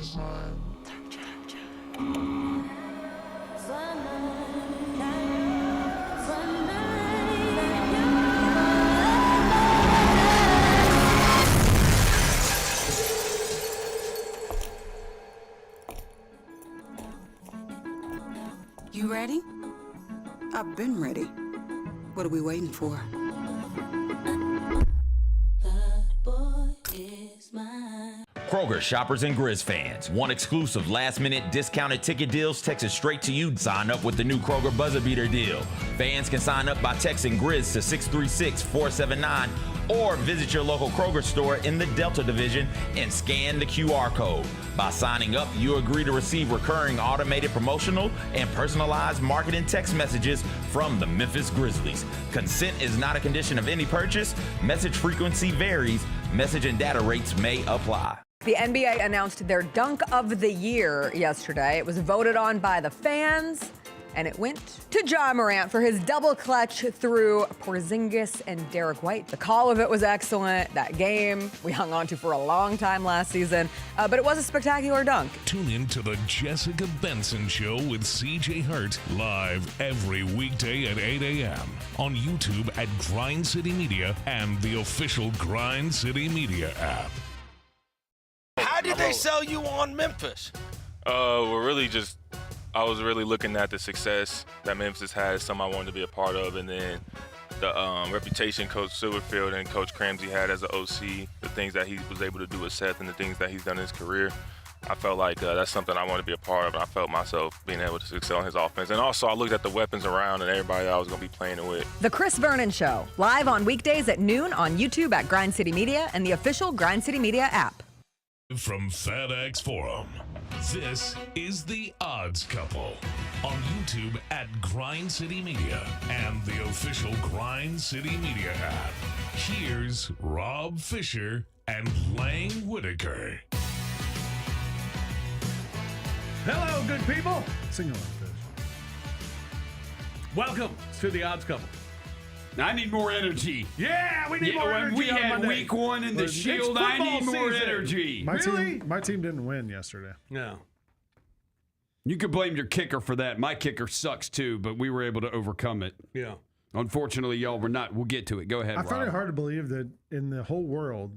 You ready? I've been ready. What are we waiting for? Kroger shoppers and Grizz fans. Want exclusive last-minute discounted ticket deals texted straight to you? Sign up with the new Kroger Buzzer Beater deal. Fans can sign up by texting Grizz to 636-479 or visit your local Kroger store in the Delta Division and scan the QR code. By signing up, you agree to receive recurring automated promotional and personalized marketing text messages from the Memphis Grizzlies. Consent is not a condition of any purchase. Message frequency varies. Message and data rates may apply. The NBA announced their dunk of the year yesterday. It was voted on by the fans, and it went to Ja Morant for his double clutch through Porzingis and Derek White. The call of it was excellent. That game we hung on to for a long time last season, but it was a spectacular dunk. Tune in to the Jessica Benson Show with CJ Hart live every weekday at 8 a.m. on YouTube at Grind City Media and the official Grind City Media app. How did they sell you on Memphis? I was really looking at the success that Memphis has, something I wanted to be a part of, and then the reputation Coach Silverfield and Coach Cramsey had as an OC, the things that he was able to do with Seth and the things that he's done in his career. I felt like that's something I wanted to be a part of, and I felt myself being able to excel in his offense. And also, I looked at the weapons around and everybody that I was going to be playing it with. The Chris Vernon Show, live on weekdays at noon on YouTube at Grind City Media and the official Grind City Media app. From FedEx Forum, this is The Odds Couple on YouTube at Grind City Media and the official Grind City Media app. Here's Rob Fisher and Lang Whitaker. Hello, good people. Single fish. Welcome to The Odds Couple. I need more energy. Yeah, we need more energy. We on had Monday. week one in the Shield. I need more energy. My team didn't win yesterday. No. You could blame your kicker for that. My kicker sucks too, but we were able to overcome it. Yeah. Unfortunately, y'all were not. We'll get to it. Go ahead, I Rob. find it hard to believe that in the whole world,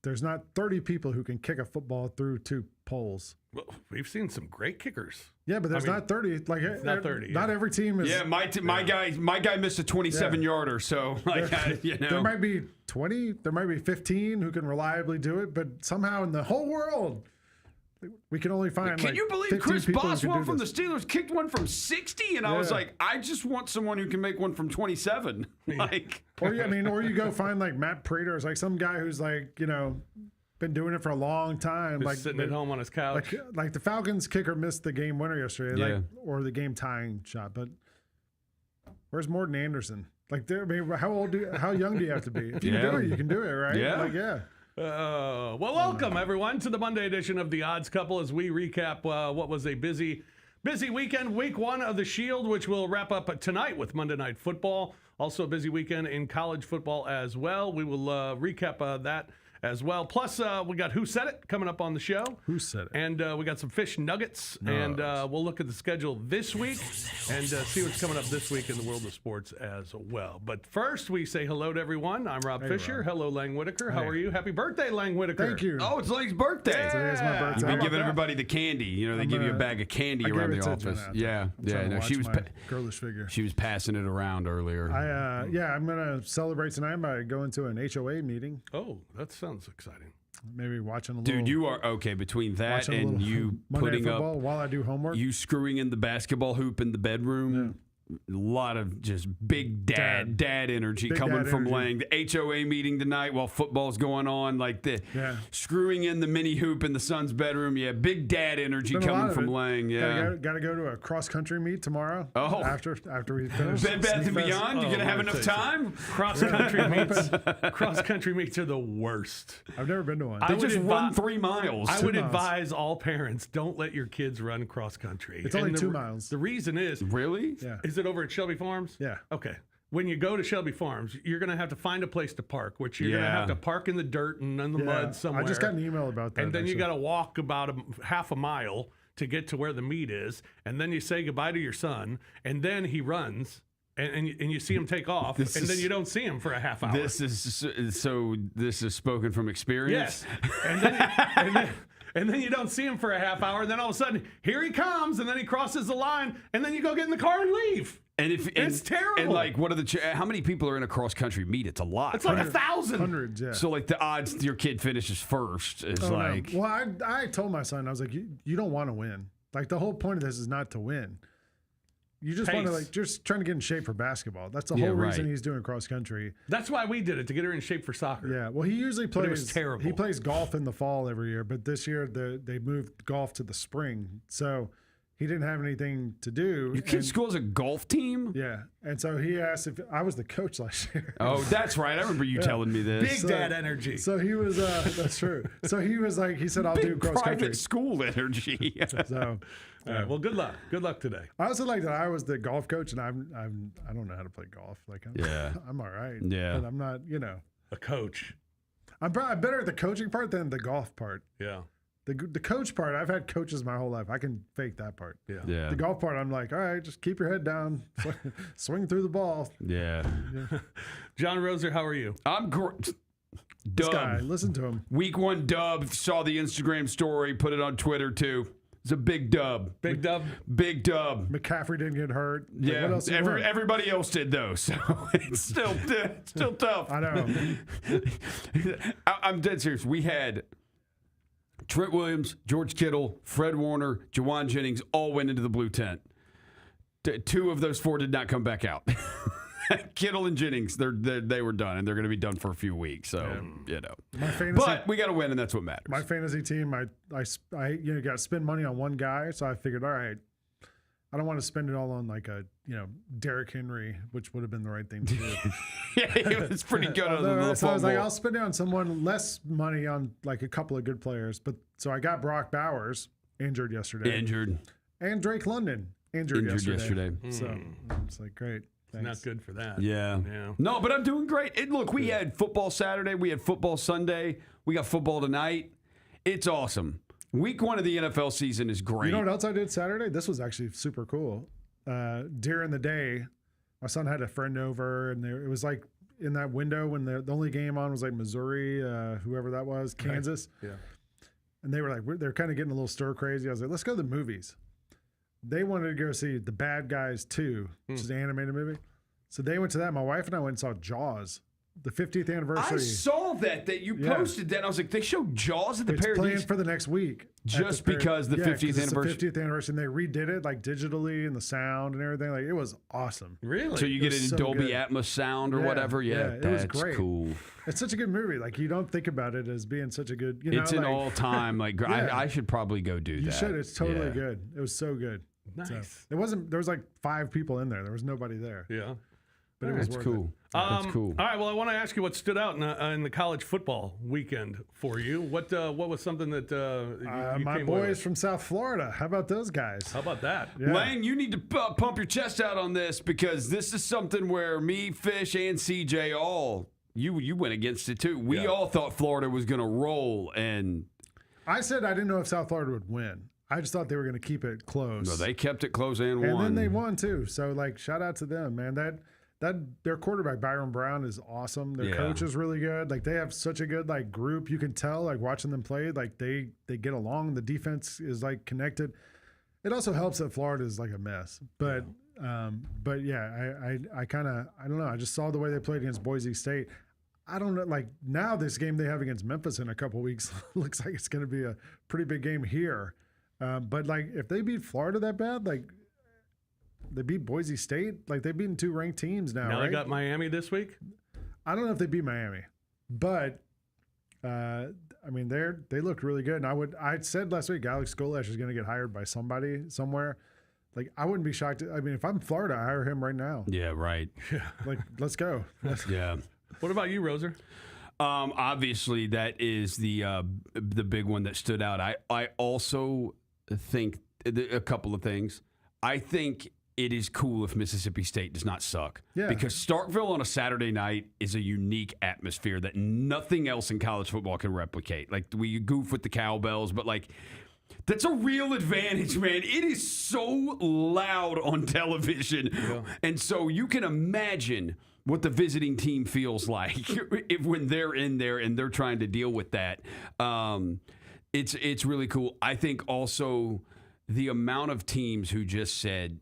there's not 30 people who can kick a football through two poles. Well, we've seen some great kickers. Yeah, but there's not 30. Like not 30. Not every team is. Yeah, my guy missed a 27-yarder. So there might be 20. There might be 15 who can reliably do it. But somehow in the whole world, we can only find. Can you believe Chris Boswell from the Steelers kicked one from 60? And I was like, I just want someone who can make one from 27. Or you go find like Matt Prater, like some guy who's like been doing it for a long time, like sitting at home on his couch. Like the Falcons kicker missed the game winner yesterday, or the game tying shot. But where's Morton Anderson? How young do you have to be? If you can do it, you can do it, right? Yeah. Well, welcome everyone to the Monday edition of The Odds Couple as we recap what was a busy weekend, week one of the Shield, which will wrap up tonight with Monday Night Football. Also a busy weekend in college football as well. We will recap that as well. Plus, we got Who Said It coming up on the show. Who Said It? And we got some fish nuggets. And we'll look at the schedule this week and see what's coming up this week in the world of sports as well. But first, we say hello to everyone. I'm Rob Fisher. Rob. Hello, Lang Whitaker. How are you? Happy birthday, Lang Whitaker. Thank you. Oh, it's Lang's birthday. Yeah. Today is my birthday. You've been giving everybody the candy. They give you a bag of candy around the office. Yeah. No, she was girlish figure. She was passing it around earlier. I'm gonna celebrate tonight by going to an HOA meeting. Oh, that sounds exciing. Maybe watching a little. Dude, you are okay between that and you putting up while I do homework. You screwing in the basketball hoop in the bedroom. Yeah. A lot of just big dad energy coming from Lang. The HOA meeting tonight while football's going on, like the screwing in the mini hoop in the son's bedroom. Yeah, big dad energy coming from Lang. Yeah, got to go to a cross country meet tomorrow. Oh, after we finish Bed Bath and Beyond. You gonna have enough time? Cross country meets are the worst. I've never been to one. They just run 3 miles. I would advise all parents, don't let your kids run cross country. It's only 2 miles. The reason is really. Is it over at Shelby Farms? Yeah. Okay. when you go to Shelby Farms, you're going to have to find a place to park, which you're going to have to park in the dirt and in the mud somewhere. I just got an email about that. And then actually. you got to walk about half a mile to get to where the meet is. And then you say goodbye to your son. And then he runs. And you see him take off, and then you don't see him for a half hour. This is spoken from experience. Yes. And then you don't see him for a half hour, and then all of a sudden, here he comes, and then he crosses the line, and then you go get in the car and leave. It's terrible. And like, what are how many people are in a cross country meet? It's a lot. It's like 1,000. Hundreds, yeah. So like the odds your kid finishes first is like. No. Well, I told my son, I was like, you don't want to win. Like the whole point of this is not to win. You just want to just trying to get in shape for basketball. That's the whole reason he's doing cross country. That's why we did it, to get her in shape for soccer. Yeah. Well, he usually plays. But it was terrible. He plays golf in the fall every year, but this year they moved golf to the spring, so he didn't have anything to do. Your kid's school has a golf team? Yeah. And so he asked if I was the coach last year. Oh, that's right. I remember you telling me this. Big dad energy. So he was. That's true. So he was like, he said, "I'll do cross country." Private school energy. So. All right. Well, good luck. Good luck today. I also like that I was the golf coach, and I don't know how to play golf. Like, I'm all right. Yeah. But I'm not, a coach. I'm better at the coaching part than the golf part. Yeah. The coach part, I've had coaches my whole life. I can fake that part. Yeah. The golf part, I'm like, all right, just keep your head down, swing through the ball. Yeah. John Roser, how are you? I'm great. This guy, listen to him. Week 1 dub. Saw the Instagram story. Put it on Twitter too. It's a big dub. Big dub? Big dub. McCaffrey didn't get hurt. Like, Yeah. what else Everybody else did, though. So it's still tough. I know. I'm dead serious. We had Trent Williams, George Kittle, Fred Warner, Jawan Jennings all went into the blue tent. 2 of those 4 did not come back out. Kittle and Jennings, they were done, and they're going to be done for a few weeks. So My fantasy, but we got to win, and that's what matters. My fantasy team, I got to spend money on one guy, so I figured, all right, I don't want to spend it all on like a Derrick Henry, which would have been the right thing to do. Yeah, he was pretty good on the So I was like, I'll spend it on someone, less money on like a couple of good players. But so I got Brock Bowers injured yesterday, and Drake London injured yesterday. So it's like, great. Thanks. Not good for that. Yeah. No, but I'm doing great. And look, we had football Saturday. We had football Sunday. We got football tonight. It's awesome. Week 1 of the NFL season is great. You know what else I did Saturday? This was actually super cool. During the day, my son had a friend over, and it was like in that window when the only game on was like Missouri, whoever that was, Kansas. Right. Yeah. And they were like, they're kind of getting a little stir crazy. I was like, let's go to the movies. They wanted to go see The Bad Guys 2, which is an animated movie. So they went to that. My wife and I went and saw Jaws, the 50th anniversary. I saw that you posted that. And I was like, they showed Jaws at the It's Parodies? playing for the next week. Just because the 50th anniversary? It's the 50th anniversary. And they redid it like digitally and the sound and everything. Like, it was awesome. Really? So you get it in so Dolby good. Atmos sound or whatever? Yeah, it was that's great. cool. It's such a good movie. Like, you don't think about it as being such a good, It's an like, all-time. Like, I should probably go do that. You should. It's totally good. It was so good. Nice. So, there was like 5 people in there. There was nobody there. Yeah. But it was That's worth cool. That's cool. All right. Well, I want to ask you what stood out in the college football weekend for you. What was something that you my came away boys with? from South Florida. How about those guys? How about that? Yeah. Lang, you need to pump your chest out on this because this is something where me, Fish, and CJ you went against it too. We all thought Florida was going to roll, and I said I didn't know if South Florida would win. I just thought they were going to keep it close. no, they kept it close and won. And then they won too. So like, shout out to them, man. That their quarterback Byron Brown is awesome. Their coach is really good. Like, they have such a good like group. You can tell like watching them play. Like they get along. The defense is like connected. It also helps that Florida is like a mess. But yeah, I kind of I don't know. I just saw the way they played against Boise State. I don't know. Like, now this game they have against Memphis in a couple weeks looks like it's going to be a pretty big game here. But like, if they beat Florida that bad, like they beat Boise State, like they've beaten 2 ranked teams now. Now right? they got Miami this week. I don't know if they beat Miami, but I mean they looked really good. And I said last week Alex Golesh is going to get hired by somebody somewhere. Like, I wouldn't be shocked. I mean, if I'm Florida, I hire him right now. Yeah, right. Like, let's go. Yeah. What about you, Roser? Obviously, that is the big one that stood out. I also think a couple of things. I think it is cool if Mississippi State does not suck. Yeah. Because Starkville on a Saturday night is a unique atmosphere that nothing else in college football can replicate. Like, we goof with the cowbells, but like, that's a real advantage, man. It is so loud on television. Yeah. And so you can imagine what the visiting team feels like when they're in there and they're trying to deal with that. It's really cool. I think also the amount of teams who just said,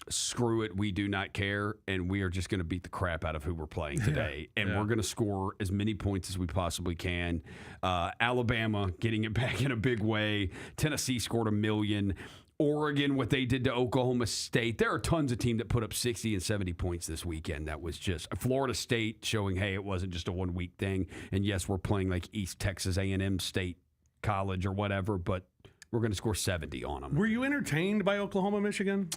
screw it, we do not care, and we are just going to beat the crap out of who we're playing today, and we're going to score as many points as we possibly can. Alabama getting it back in a big way. Tennessee scored 1 million. Oregon, what they did to Oklahoma State. There are tons of teams that put up 60 and 70 points this weekend. That was just Florida State showing, hey, it wasn't just a 1 week thing. And yes, we're playing like East Texas A&M State College or whatever, but we're going to score 70 on them. Were you entertained by Oklahoma, Michigan?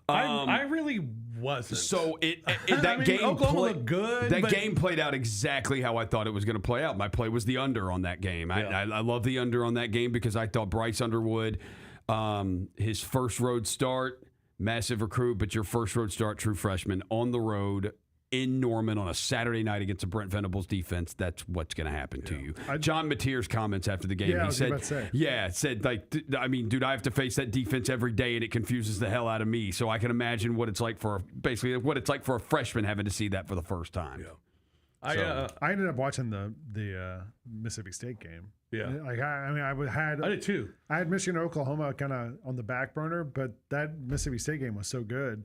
I really wasn't. So that game Oklahoma looked good. That game played out exactly how I thought it was going to play out. My play was the under on that game. Yeah. I love the under on that game because I thought Bryce Underwood, his first road start, massive recruit, but your first road start, true freshman on the road in Norman on a Saturday night against a Brent Venables defense, that's what's going to happen to you. John Mateer's comments after the game, he said, like, I mean, dude, I have to face that defense every day, and it confuses the hell out of me. So I can imagine what it's like for a freshman having to see that for the first time. Yeah. I ended up watching the Mississippi State game. Yeah. Like I did too. I had Michigan and Oklahoma kind of on the back burner, but that Mississippi State game was so good.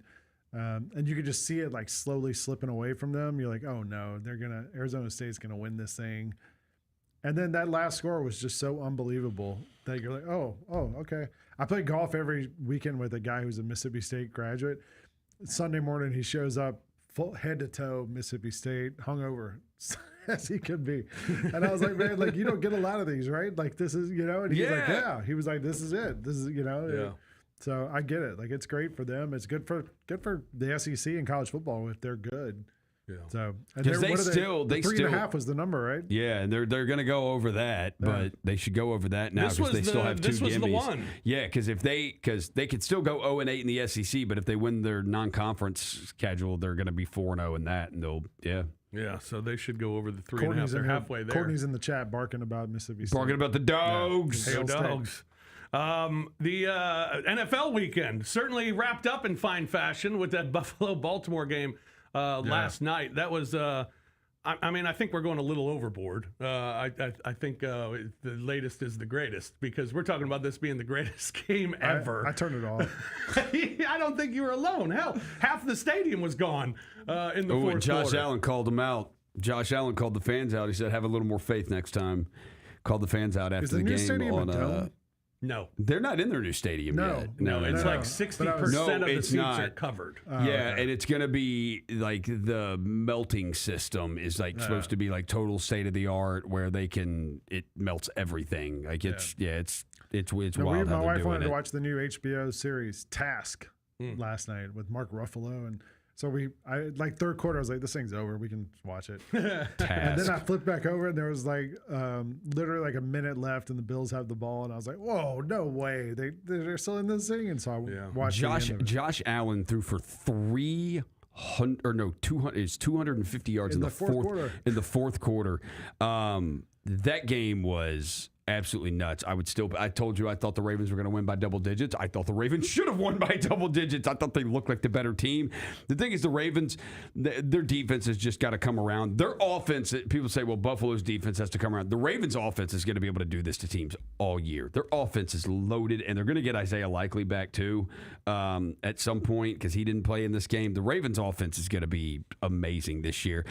And you could just see it like slowly slipping away from them. You're like, oh no, Arizona State's gonna win this thing. And then that last score was just so unbelievable that you're like, oh, okay. I play golf every weekend with a guy who's a Mississippi State graduate. Sunday morning he shows up full head to toe Mississippi State, hungover as he could be. And I was like, man, like you don't get a lot of these, right? Like this is, and he was like, yeah. He was like, this is it. This is, Yeah. So I get it. Like it's great for them. It's good for the SEC and college football if they're good. Yeah. So because they 3.5 was the number, right? Yeah, and they're going to go over that, but they should go over that now because they still have 2 gimmies. This was the one. Yeah, because they could still go 0-8 in the SEC, but if they win their non-conference schedule, they're going to be 4-0 in that, and they'll Yeah, so they should go over the 3.5. They're halfway there. Courtney's in the chat barking about Mississippi State. Barking about the dogs. Yeah. Hey, dogs. The NFL weekend certainly wrapped up in fine fashion with that Buffalo-Baltimore game last night. That was, I think we're going a little overboard. I think the latest is the greatest because we're talking about this being the greatest game ever. I turned it off. I don't think you were alone. Hell, half the stadium was gone in the fourth Josh quarter. Allen called them out. Josh Allen called the fans out. He said, have a little more faith next time. Called the fans out after the game. Is the new stadium a dome? No. They're not in their new stadium yet. No, it's like 60% of the seats are covered. And it's going to be like the melting system is like supposed to be like total state of the art where it melts everything. Like it's wild how they're my wife doing wanted it. to watch the new HBO series Task last night with Mark Ruffalo, and so I like third quarter I was like, this thing's over, we can watch it. Task. And then I flipped back over and there was like literally like a minute left and the Bills have the ball and I was like, whoa, no way, they're still in this thing. And so I watched Josh Allen threw for 250 yards in the fourth quarter. In the fourth quarter. That game was absolutely nuts. I told you I thought the Ravens were going to win by double digits. I thought the Ravens should have won by double digits. I thought they looked like the better team. The thing is, the Ravens, their defense has just got to come around. Their offense, people say, well, Buffalo's defense has to come around. The Ravens' offense is going to be able to do this to teams all year. Their offense is loaded, and they're going to get Isaiah Likely back too at some point because he didn't play in this game. The Ravens' offense is going to be amazing this year.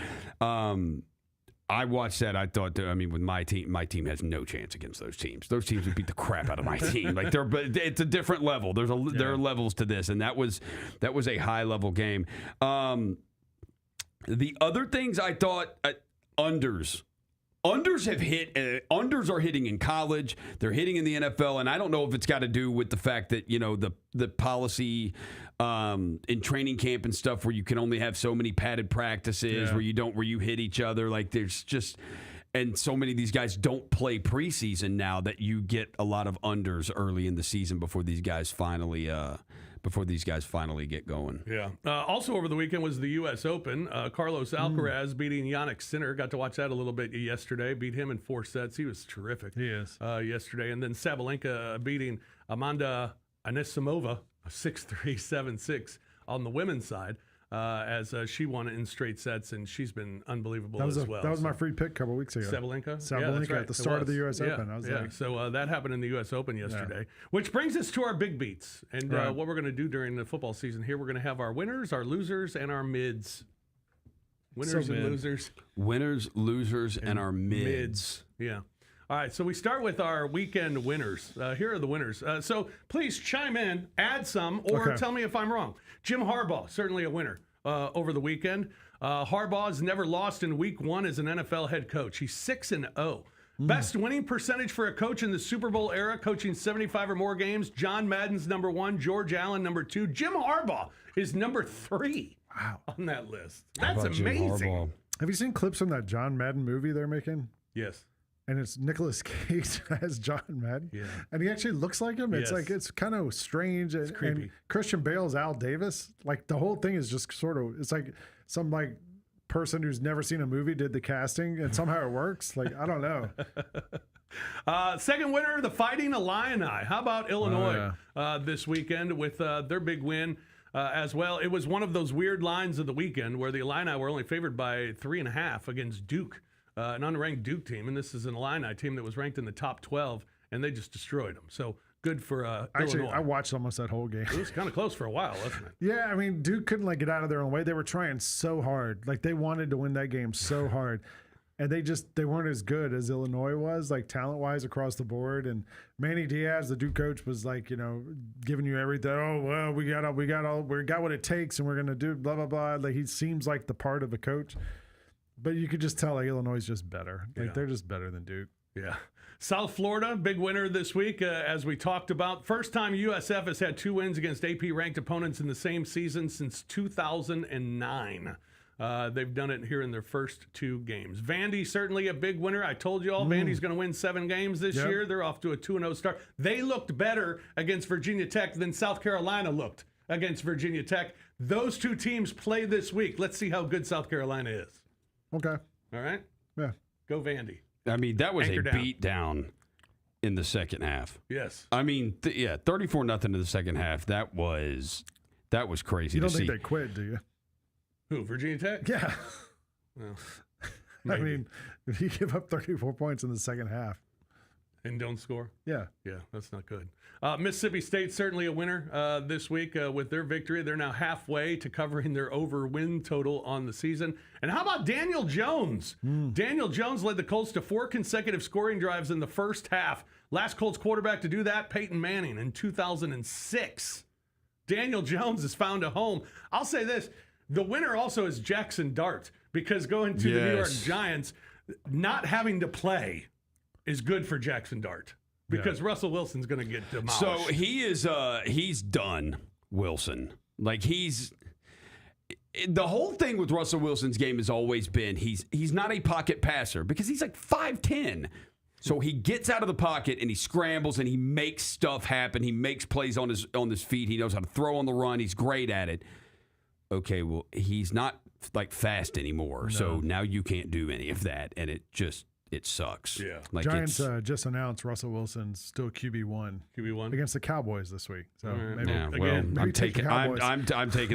I watched that. I thought, with my team has no chance against those teams. Those teams would beat the crap out of my team. Like it's a different level. There are levels to this, and that was a high level game. The other things I thought unders. Unders have hit. Unders are hitting in college. They're hitting in the NFL, and I don't know if it's got to do with the fact that the policy in training camp and stuff where you can only have so many padded practices where you hit each other. Like there's just And so many of these guys don't play preseason now that you get a lot of unders early in the season before these guys finally get going. Yeah. Also over the weekend was the U.S. Open. Carlos Alcaraz beating Jannik Sinner. Got to watch that a little bit yesterday. Beat him in 4 sets. He was terrific. He is. Yesterday. And then Sabalenka beating Amanda Anisimova 6-3, 7-6 on the women's side. As she won it in straight sets, and she's been unbelievable as well. That was my free pick a couple weeks ago. Sabalenka? Sabalenka at the start of the U.S. Open. I was like, so that happened in the U.S. Open yesterday, which brings us to our big beats. And what we're going to do during the football season here, we're going to have our winners, our losers, and our mids. Winners and losers. Winners, losers, and our mids. Yeah. All right, so we start with our weekend winners. Here are the winners. So please chime in, add some, or tell me if I'm wrong. Jim Harbaugh, certainly a winner over the weekend. Harbaugh has never lost in week 1 as an NFL head coach. He's 6-0. Best winning percentage for a coach in the Super Bowl era, coaching 75 or more games. John Madden's number 1, George Allen number 2. Jim Harbaugh is number 3 on that list. That's amazing. Have you seen clips from that John Madden movie they're making? Yes. And it's Nicolas Cage as John Madden. Yeah. And he actually looks like him. It's Yes. it's kind of strange. It's creepy. And Christian Bale's Al Davis. Like the whole thing is just sort of, it's like some like person who's never seen a movie did the casting and somehow it works. Like, I don't know. Second winner, the Fighting Illini. How about Illinois this weekend with their big win as well? It was one of those weird lines of the weekend where the Illini were only favored by 3.5 against Duke. An unranked Duke team, and this is an Illini team that was ranked in the top 12, and they just destroyed them. So good for Actually, Illinois. I watched almost that whole game. It was kind of close for a while, wasn't it? Yeah, I mean, Duke couldn't like get out of their own way. They were trying so hard. Like they wanted to win that game so hard. And they weren't as good as Illinois was, like talent-wise across the board. And Manny Diaz, the Duke coach, was like, giving you everything. Oh, well, we got what it takes, and we're gonna do blah blah blah. Like he seems like the part of a coach. But you could just tell like Illinois is just better. Like they're just better than Duke. Yeah. South Florida, big winner this week, as we talked about. First time USF has had 2 wins against AP-ranked opponents in the same season since 2009. They've done it here in their first 2 games. Vandy, certainly a big winner. I told you all, Vandy's going to win 7 games this year. They're off to a 2-0 start. They looked better against Virginia Tech than South Carolina looked against Virginia Tech. Those 2 teams play this week. Let's see how good South Carolina is. Okay. All right? Yeah. Go Vandy. I mean, that was Anchor a down. beat down in the second half. Yes. I mean, 34-0 in the second half. That was crazy. You don't to think see. they quit, do you? Who, Virginia Tech? Yeah. Well, I mean, if you give up 34 points in the second half. and don't score? Yeah. Yeah, that's not good. Mississippi State, certainly a winner this week with their victory. They're now halfway to covering their over-win total on the season. And how about Daniel Jones? Daniel Jones led the Colts to 4 consecutive scoring drives in the first half. Last Colts quarterback to do that, Peyton Manning, in 2006. Daniel Jones has found a home. I'll say this. The winner also is Jackson Dart, because going to the New York Giants, not having to play is good for Jackson Dart. Because Russell Wilson's going to get demolished. So he is he's done, Wilson. Like the whole thing with Russell Wilson's game has always been he's not a pocket passer because he's like 5'10". So he gets out of the pocket and he scrambles and he makes stuff happen. He makes plays on his feet. He knows how to throw on the run. He's great at it. Okay, well, he's not like fast anymore. No. So now you can't do any of that, and it sucks. Yeah. Like Giants just announced Russell Wilson's still QB1. QB1 against the Cowboys this week. So maybe, I'm taking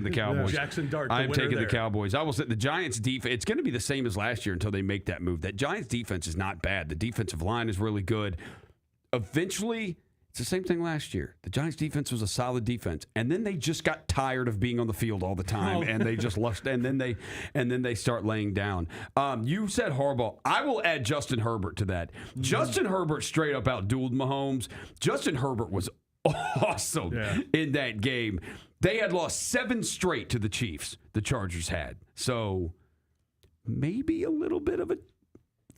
the Cowboys. Jackson Dart. I'm taking the Cowboys. I will say the Giants' defense. It's going to be the same as last year until they make that move. That Giants' defense is not bad. The defensive line is really good. Eventually, it's the same thing last year. The Giants' defense was a solid defense, and then they just got tired of being on the field all the time, and they just lost. And then they start laying down. You said Harbaugh. I will add Justin Herbert to that. Justin Herbert straight up outdueled Mahomes. Justin Herbert was awesome in that game. They had lost 7 straight to the Chiefs. The Chargers had. So maybe a little bit of a.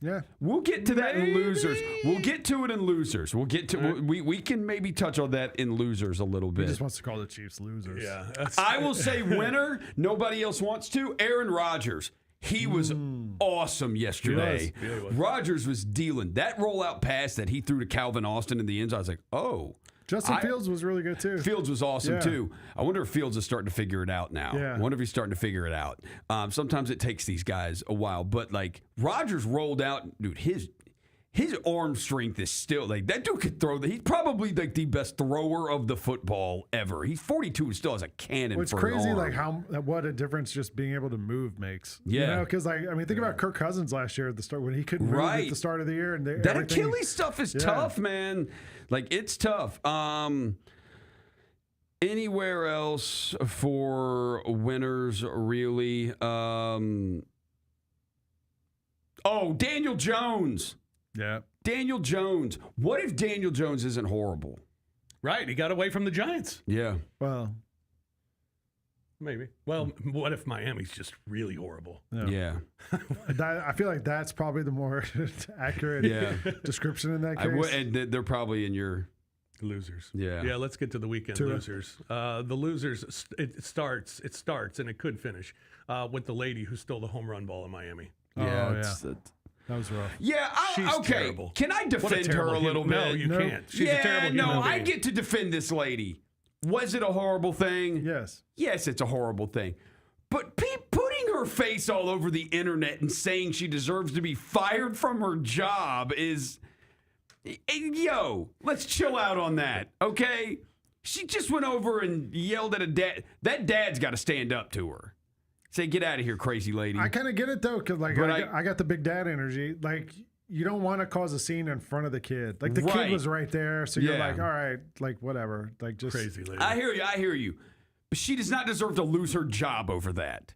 Yeah, we'll get to that in losers. We'll get to it in losers. We'll get to we can maybe touch on that in losers a little bit. He just wants to call the Chiefs losers. Yeah, I will say winner. Nobody else wants to. Aaron Rodgers. He was awesome yesterday. He was. Rodgers was dealing. That rollout pass that he threw to Calvin Austin in the end zone, I was like, oh. Justin Fields was really good, too. Fields was awesome, too. I wonder if Fields is starting to figure it out now. Yeah. I wonder if he's starting to figure it out. Sometimes it takes these guys a while. But, like, Rodgers rolled out. Dude, his arm strength is still, like, that dude could throw. He's probably, like, the best thrower of the football ever. He's 42 and still has a cannon It's for crazy, an arm. like, what a difference just being able to move makes. Yeah. You know, because, like, I mean, think about Kirk Cousins last year at the start when he couldn't move at the start of the year. And that Achilles stuff is tough, man. Like, it's tough. Anywhere else for winners, really? Daniel Jones. Yeah. Daniel Jones. What if Daniel Jones isn't horrible? Right. He got away from the Giants. Yeah. Well, maybe. Well, what if Miami's just really horrible? Yeah. I feel like that's probably the more accurate description in that case. And they're probably in your losers. Yeah. Yeah. Let's get to the weekend losers. The losers. It starts, and it could finish with the lady who stole the home run ball in Miami. Yeah. That was rough. Yeah, She's okay. terrible. Can I defend her a little bit? No, you can't. She's a terrible human I being. get to defend this lady. Was it a horrible thing? Yes. Yes, it's a horrible thing. But putting her face all over the internet and saying she deserves to be fired from her job is... Yo, let's chill out on that, okay? She just went over and yelled at a dad. That dad's got to stand up to her. Say, get out of here, crazy lady. I kind of get it, though, because like, I got the big dad energy. Like, you don't want to cause a scene in front of the kid. Like, the kid was right there, so you're like, all right, like, whatever. Like, just crazy lady. I hear you. But she does not deserve to lose her job over that.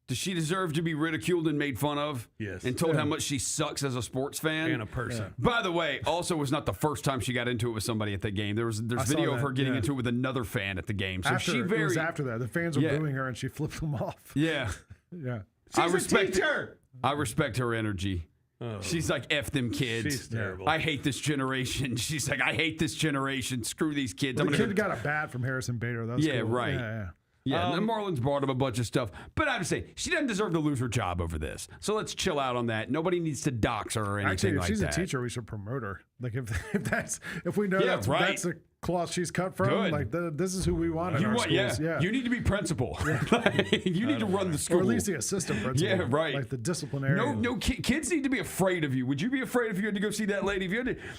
Does she deserve to be ridiculed and made fun of? Yes. And told how much she sucks as a sports fan? And a person. Yeah. By the way, also was not the first time she got into it with somebody at the game. There's video of her getting into it with another fan at the game. So it was after that. The fans were booing her and she flipped them off. Yeah. Yeah. She's a teacher. I respect her energy. Oh. She's like, F them kids. She's terrible. I hate this generation. She's like, I hate this generation. Screw these kids. Well, the kid got a bat from Harrison Bader. That was cool. Right. Yeah. Yeah, and the Marlins brought him a bunch of stuff. But I would say she doesn't deserve to lose her job over this. So let's chill out on that. Nobody needs to dox her or anything Actually, if like she's that. a teacher, we should promote her. Like if we know that's the cloth she's cut from, Good. like this is who we want in our schools. Yeah. You need to be principal. You need to run the school. Or at least the assistant principal. Yeah, right. Like the disciplinarian. No, kids need to be afraid of you. Would you be afraid if you had to go see that lady?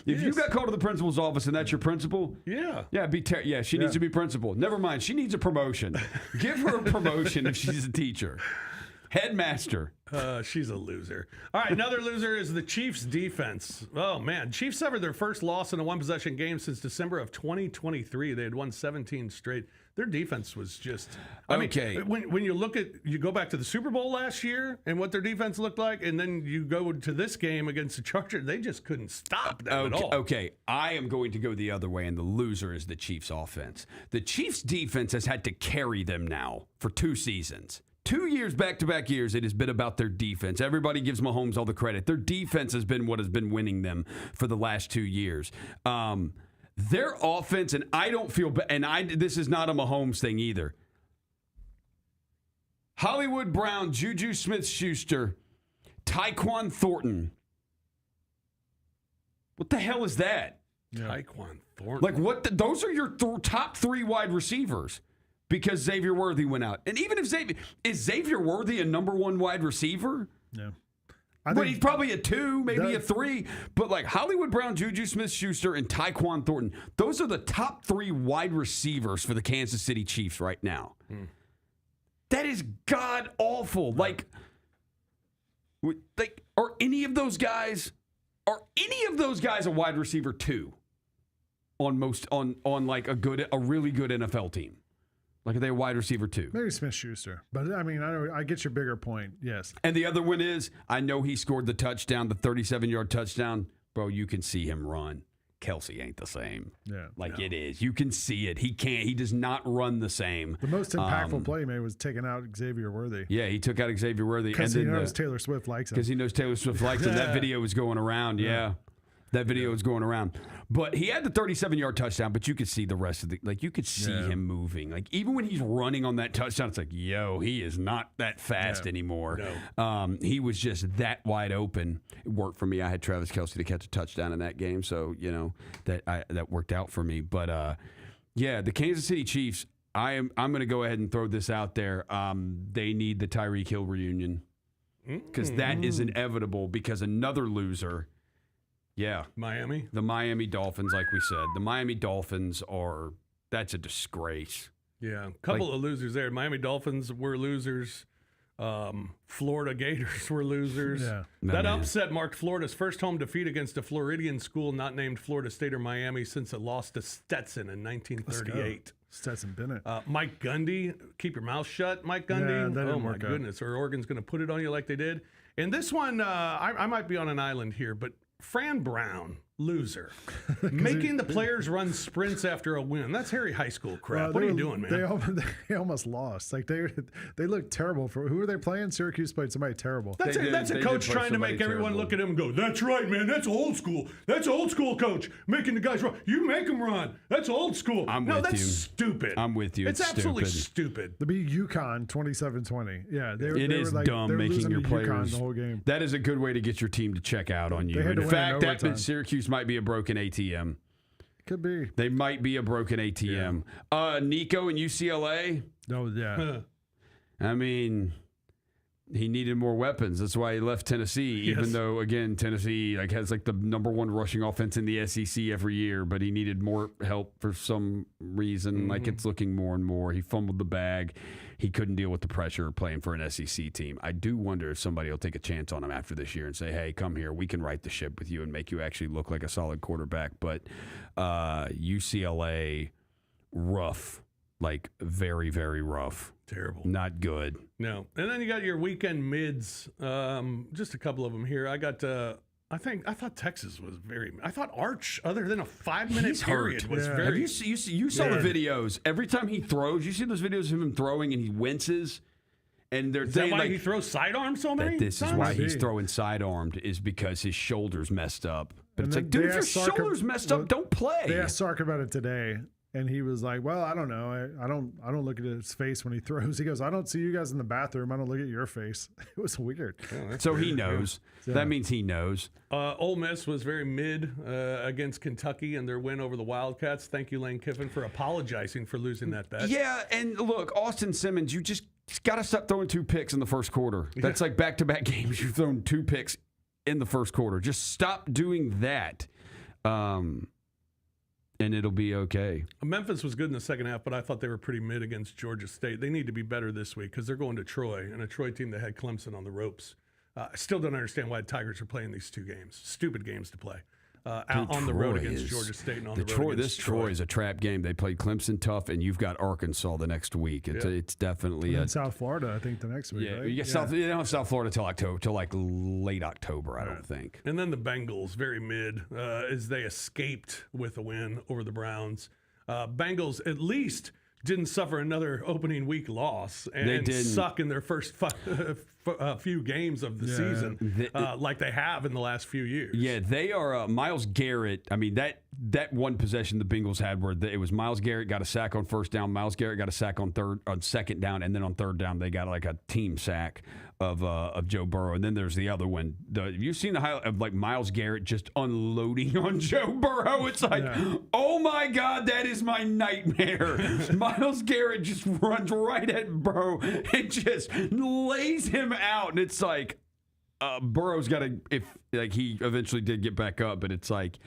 If you got called to the principal's office and that's your principal? Yeah. Yeah, she needs to be principal. Never mind. She needs a promotion. Give her a promotion if she's a teacher. Headmaster. She's a loser. All right, another loser is the Chiefs' defense. Oh, man. Chiefs suffered their first loss in a one-possession game since December of 2023. They had won 17 straight. Their defense was just... I mean, when you go back to the Super Bowl last year and what their defense looked like, and then you go to this game against the Chargers, they just couldn't stop them at all. Okay, I am going to go the other way, and the loser is the Chiefs' offense. The Chiefs' defense has had to carry them now for 2 seasons. 2 years, back-to-back years, it has been about their defense. Everybody gives Mahomes all the credit. Their defense has been what has been winning them for the last 2 years. Their offense, and I don't feel bad, and this is not a Mahomes thing either. Hollywood Brown, Juju Smith-Schuster, Tyquan Thornton. What the hell is that? Yeah. Tyquan Thornton. Like, those are your top 3 wide receivers. Because Xavier Worthy went out. And even if Xavier Worthy a number 1 wide receiver? Yeah. But he's probably a 2, maybe a 3. But like Hollywood Brown, Juju Smith-Schuster, and Tyquan Thornton, those are the top 3 wide receivers for the Kansas City Chiefs right now. That is god awful. Like, are any of those guys a wide receiver 2 on like a really good NFL team? Like, are they a wide receiver 2? Maybe Smith-Schuster. But, I mean, I get your bigger point, yes. And the other one is, I know he scored the touchdown, the 37-yard touchdown. Bro, you can see him run. Kelsey ain't the same. Yeah. It is. You can see it. He does not run the same. The most impactful play he made was taking out Xavier Worthy. Yeah, he took out Xavier Worthy. Because he knows Taylor Swift likes him. Because he knows Taylor Swift likes him. That video was going around, yeah. That video was going around. But he had the 37-yard touchdown, but you could see the rest of the, like, you could see him moving. Like, even when he's running on that touchdown, it's like, yo, he is not that fast anymore. No. He was just that wide open. It worked for me. I had Travis Kelce to catch a touchdown in that game, so, you know, that worked out for me. But, yeah, the Kansas City Chiefs, I'm going to go ahead and throw this out there. They need the Tyreek Hill reunion because that is inevitable because another loser – Miami? The Miami Dolphins, like we said. The Miami Dolphins that's a disgrace. Yeah, a couple of losers there. Miami Dolphins were losers. Florida Gators were losers. Yeah. That upset marked Florida's first home defeat against a Floridian school not named Florida State or Miami since it lost to Stetson in 1938. Stetson Bennett. Mike Gundy, keep your mouth shut, Mike Gundy. Oh, my goodness. Or Oregon's going to put it on you like they did. And this one, I might be on an island here, but Fran Brown, loser. Making the players run sprints after a win. That's Harry High School crap. What are you doing, man? They almost lost. Like they looked terrible. For who were they playing? Syracuse played somebody terrible. That's a coach trying to make everyone look at him and go, that's right, man. That's old school. That's old school coach. Making the guys run. You make them run. That's old school. That's stupid. I'm with you. It's absolutely stupid. To be UConn 27-20. Yeah. It is dumb making your players. The whole game. That is a good way to get your team to check out on you. In fact, that meant Syracuse might be a broken ATM. Could be. They might be a broken ATM. Yeah. Nico and UCLA. Oh, yeah. I mean, he needed more weapons. That's why he left Tennessee, even though, again, Tennessee has the number one rushing offense in the SEC every year, but he needed more help for some reason. Like, it's looking more and more. He fumbled the bag. He couldn't deal with the pressure playing for an SEC team. I do wonder if somebody will take a chance on him after this year and say, hey, come here. We can right the ship with you and make you actually look like a solid quarterback. But UCLA, rough. Like, very, very rough. Terrible. Not good. No. And then you got your weekend mids. Just a couple of them here. I got, I thought Texas was I thought Arch, other than a 5-minute period, was very. You saw the videos. Every time he throws, you see those videos of him throwing and he winces. And they're saying why he throws sidearm so many times? This is why he's throwing sidearmed, is because his shoulder's messed up. But it's like, dude, if your shoulder's messed up, don't play. They asked Sark about it today. And he was like, well, I don't know. I don't look at his face when he throws. He goes, I don't see you guys in the bathroom. I don't look at your face. It was weird. Oh, so weird. He knows. Yeah. That means he knows. Ole Miss was very mid against Kentucky in their win over the Wildcats. Thank you, Lane Kiffin, for apologizing for losing that bet. Yeah, and look, Austin Simmons, you just got to stop throwing 2 picks in the first quarter. That's like back-to-back games. You've thrown 2 picks in the first quarter. Just stop doing that. And it'll be okay. Memphis was good in the second half, but I thought they were pretty mid against Georgia State. They need to be better this week because they're going to Troy, and a Troy team that had Clemson on the ropes. I still don't understand why the Tigers are playing these 2 games. Stupid games to play. Out on the road against Georgia State and on the road against Troy is a trap game. They played Clemson tough, and you've got Arkansas the next week. It's definitely in South Florida, I think, the next week. Yeah, right? You don't have South Florida till October, till like late October, I don't think. And then the Bengals, very mid, as they escaped with a win over the Browns. Bengals at least didn't suffer another opening week loss and suck in their first few games of the season like they have in the last few years. Yeah, they are Myles Garrett. I mean, that one possession the Bengals had where it was Myles Garrett got a sack on first down, Myles Garrett got a sack on second down, and then on third down they got like a team sack of Joe Burrow. And then there's the other one. You've seen the highlight of like Myles Garrett just unloading on Joe Burrow. It's like, oh my God, that is my nightmare. Myles Garrett just runs right at Burrow and just lays him out. And it's like, Burrow's got to, if like he eventually did get back up, but it's like,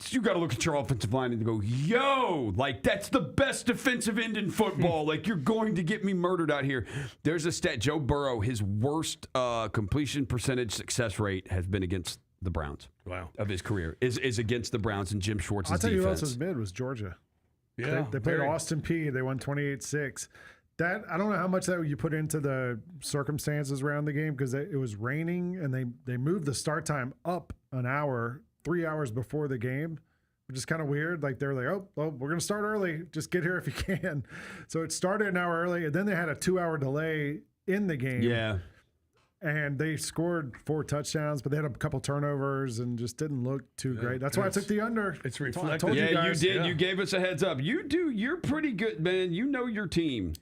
you got to look at your offensive line and go, yo, like that's the best defensive end in football. Like you're going to get me murdered out here. There's a stat. Joe Burrow, his worst completion percentage success rate has been against the Browns. Wow. Of his career is against the Browns and Jim Schwartz's defense. I'll tell you who else was mid was Georgia. Yeah. They played Austin Peay. They won 28-6. That I don't know how much that you put into the circumstances around the game because it was raining and they moved the start time up an hour, 3 hours before the game, which is kind of weird. Like they're like, oh, we're going to start early. Just get here if you can. So it started an hour early, and then they had a 2-hour delay in the game. Yeah. And they scored 4 touchdowns, but they had a couple turnovers and just didn't look too great. That's why I took the under. It's I reflected. told you Yeah, you guys. did. Yeah. You gave us a heads up. You're pretty good, man. You know your team.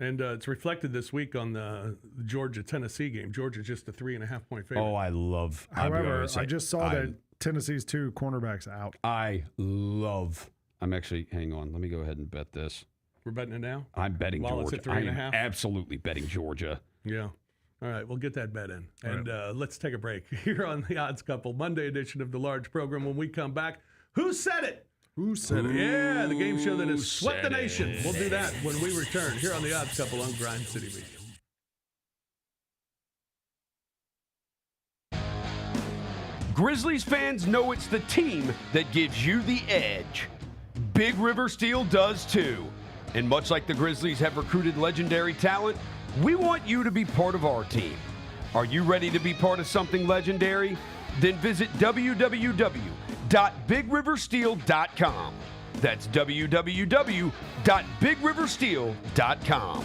And it's reflected this week on the Georgia-Tennessee game. Georgia's just a 3.5-point favorite. Oh, I love. However, I just saw that Tennessee's 2 cornerbacks out. I'm actually, hang on. Let me go ahead and bet this. We're betting it now? I'm betting While Georgia. it's at 3.5? I am absolutely betting Georgia. Yeah. All right, we'll get that bet in. And let's take a break here on the Odds Couple, Monday edition of the Large Program. When we come back, who said it? Who said it? Yeah, the game show that has swept the nation. We'll do that when we return here on the Odds Couple on Grind City Media. Grizzlies fans know it's the team that gives you the edge. Big River Steel does too. And much like the Grizzlies have recruited legendary talent, we want you to be part of our team. Are you ready to be part of something legendary? Then visit www.bigriversteel.com. That's www.bigriversteel.com.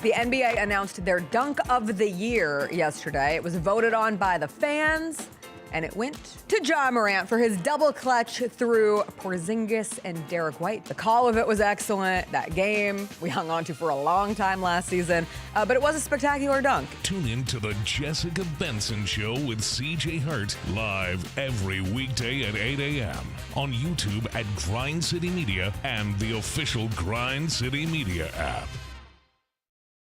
The NBA announced their dunk of the year yesterday. It was voted on by the fans, and it went to Ja Morant for his double clutch through Porzingis and Derek White. The call of it was excellent. That game we hung on to for a long time last season, but it was a spectacular dunk. Tune in to the Jessica Benson Show with CJ Hurt live every weekday at 8 a.m. on YouTube at Grind City Media and the official Grind City Media app.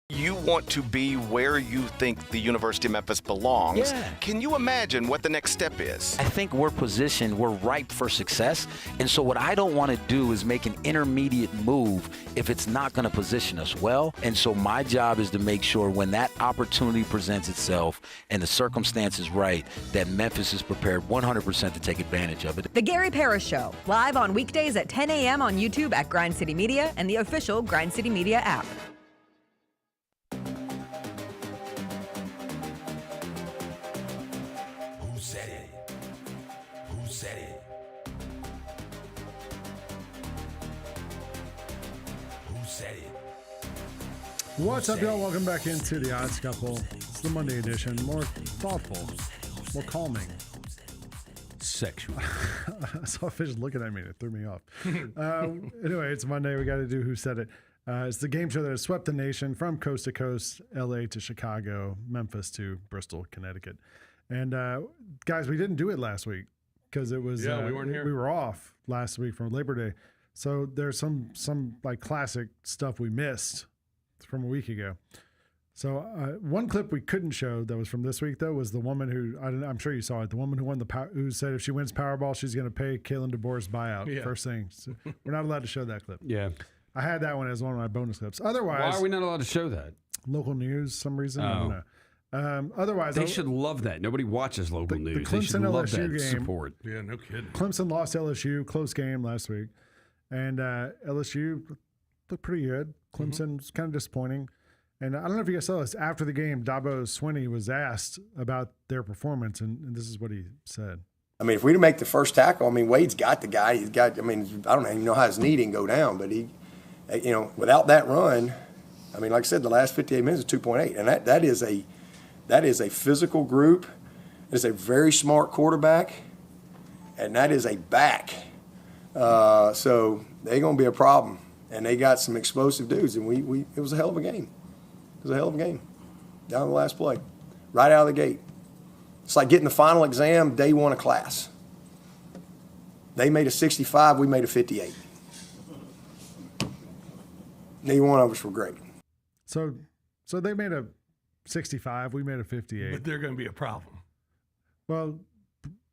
You want to be where you think the University of Memphis belongs. Yeah. Can you imagine what the next step is? I think we're positioned, we're ripe for success. And so what I don't want to do is make an intermediate move if it's not going to position us well. And so my job is to make sure when that opportunity presents itself and the circumstance is right, that Memphis is prepared 100% to take advantage of it. The Gary Parrish Show, live on weekdays at 10 a.m. on YouTube at Grind City Media and the official Grind City Media app. Who said it? Who said it? Who said it? What's up, y'all? Welcome back into the Odds Couple. It's the Monday edition. More thoughtful, more calming. Sexual. I saw a fish looking at me and it threw me off. Anyway, it's Monday. We got to do Who Said It. It's the game show that has swept the nation from coast to coast, LA to Chicago, Memphis to Bristol, Connecticut. And guys, we didn't do it last week because it was we weren't here. We were off last week from Labor Day. So there's some like classic stuff we missed from a week ago. So one clip we couldn't show that was from this week, though, was the woman who, I'm sure you saw it, the woman who won who said if she wins Powerball, she's going to pay Kalen DeBoer's buyout first thing. So we're not allowed to show that clip. Yeah. I had that one as one of my bonus clips. Otherwise, Why are we not allowed to show that? local news, some reason. I don't know. Otherwise, They should love that. Nobody watches local the news. They should Clemson love LSU that game. support. Yeah, no kidding. Clemson lost LSU, close game last week. And LSU looked pretty good. Clemson was kind of disappointing. And I don't know if you guys saw this. After the game, Dabo Swinney was asked about their performance, and this is what he said. I mean, if we make the first tackle, I mean, Wade's got the guy. He's got, I mean, I don't even know how his knee didn't go down, but he, you know, without that run, I mean, like I said, the last 58 minutes is 2.8. And that is a physical group. It's a very smart quarterback, and that is a back. So they're going to be a problem. And they got some explosive dudes, and it was a hell of a game. It was a hell of a game. Down the last play. Right out of the gate. It's like getting the final exam day one of class. They made a 65, we made a 58. Neither one of us were great. So they made a 65, we made a 58. But they're going to be a problem. Well,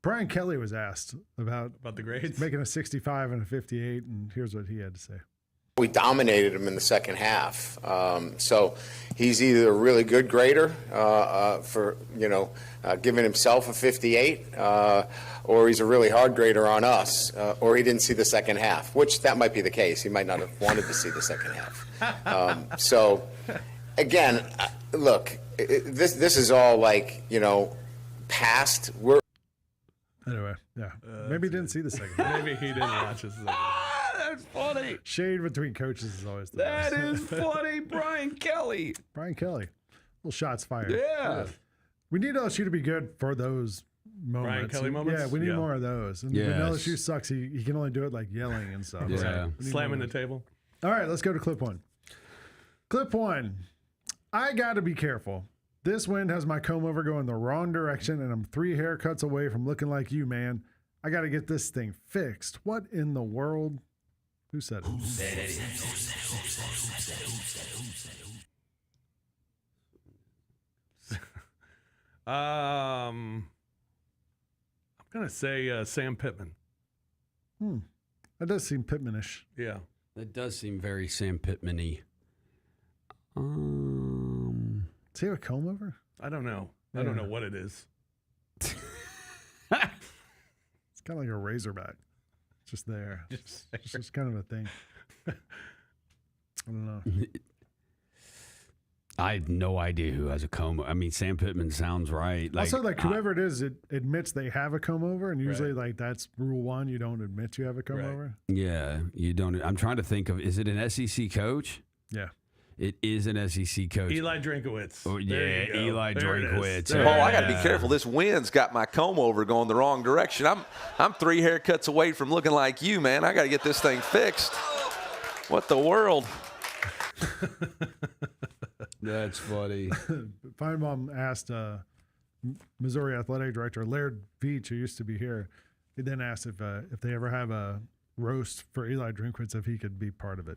Brian Kelly was asked about the grades, making a 65 and a 58, and here's what he had to say. We dominated him in the second half. So he's either a really good grader for, giving himself a 58, or he's a really hard grader on us, or he didn't see the second half, which that might be the case. He might not have wanted to see the second half. So, again, look, this is all like, past. Anyway, yeah. Maybe he didn't see the second half. Maybe he didn't watch the second half. That's funny. Shade between coaches is always the That best. is funny. Brian Kelly. Brian Kelly. Little shots fired. Yeah. We need LSU to be good for those moments. Brian Kelly moments? Yeah, we need Yeah. more of those. And when LSU sucks, he can only do it like yelling and stuff. Yeah. So we need Slamming more the of those. table. All right, let's go to clip one. Clip one. I got to be careful. This wind has my comb over going the wrong direction, and I'm 3 haircuts away from looking like you, man. I got to get this thing fixed. What in the world? Who said it? I'm going to say Sam Pittman. That does seem Pittman-ish. Yeah. That does seem very Sam Pittman-y. Does he have a comb over? I don't know. I don't know what it is. It's kind of like a razorback. It's just there. It's just kind of a thing. I don't know. I have no idea who has a comb. I mean, Sam Pittman sounds right. Also, whoever it is, it admits they have a comb over, and usually, that's rule one. You don't admit you have a comb over. Yeah, you don't. I'm trying to think of. Is it an SEC coach? Yeah. It is an SEC coach. Eli Drinkowitz. Oh, yeah, Eli Drinkowitz. Oh, I got to be careful. This wind's got my comb over going the wrong direction. I'm 3 haircuts away from looking like you, man. I got to get this thing fixed. What the world? That's funny. Feinbaum asked Missouri Athletic Director Laird Veach, who used to be here, he then asked if they ever have a roast for Eli Drinkwitz, if he could be part of it,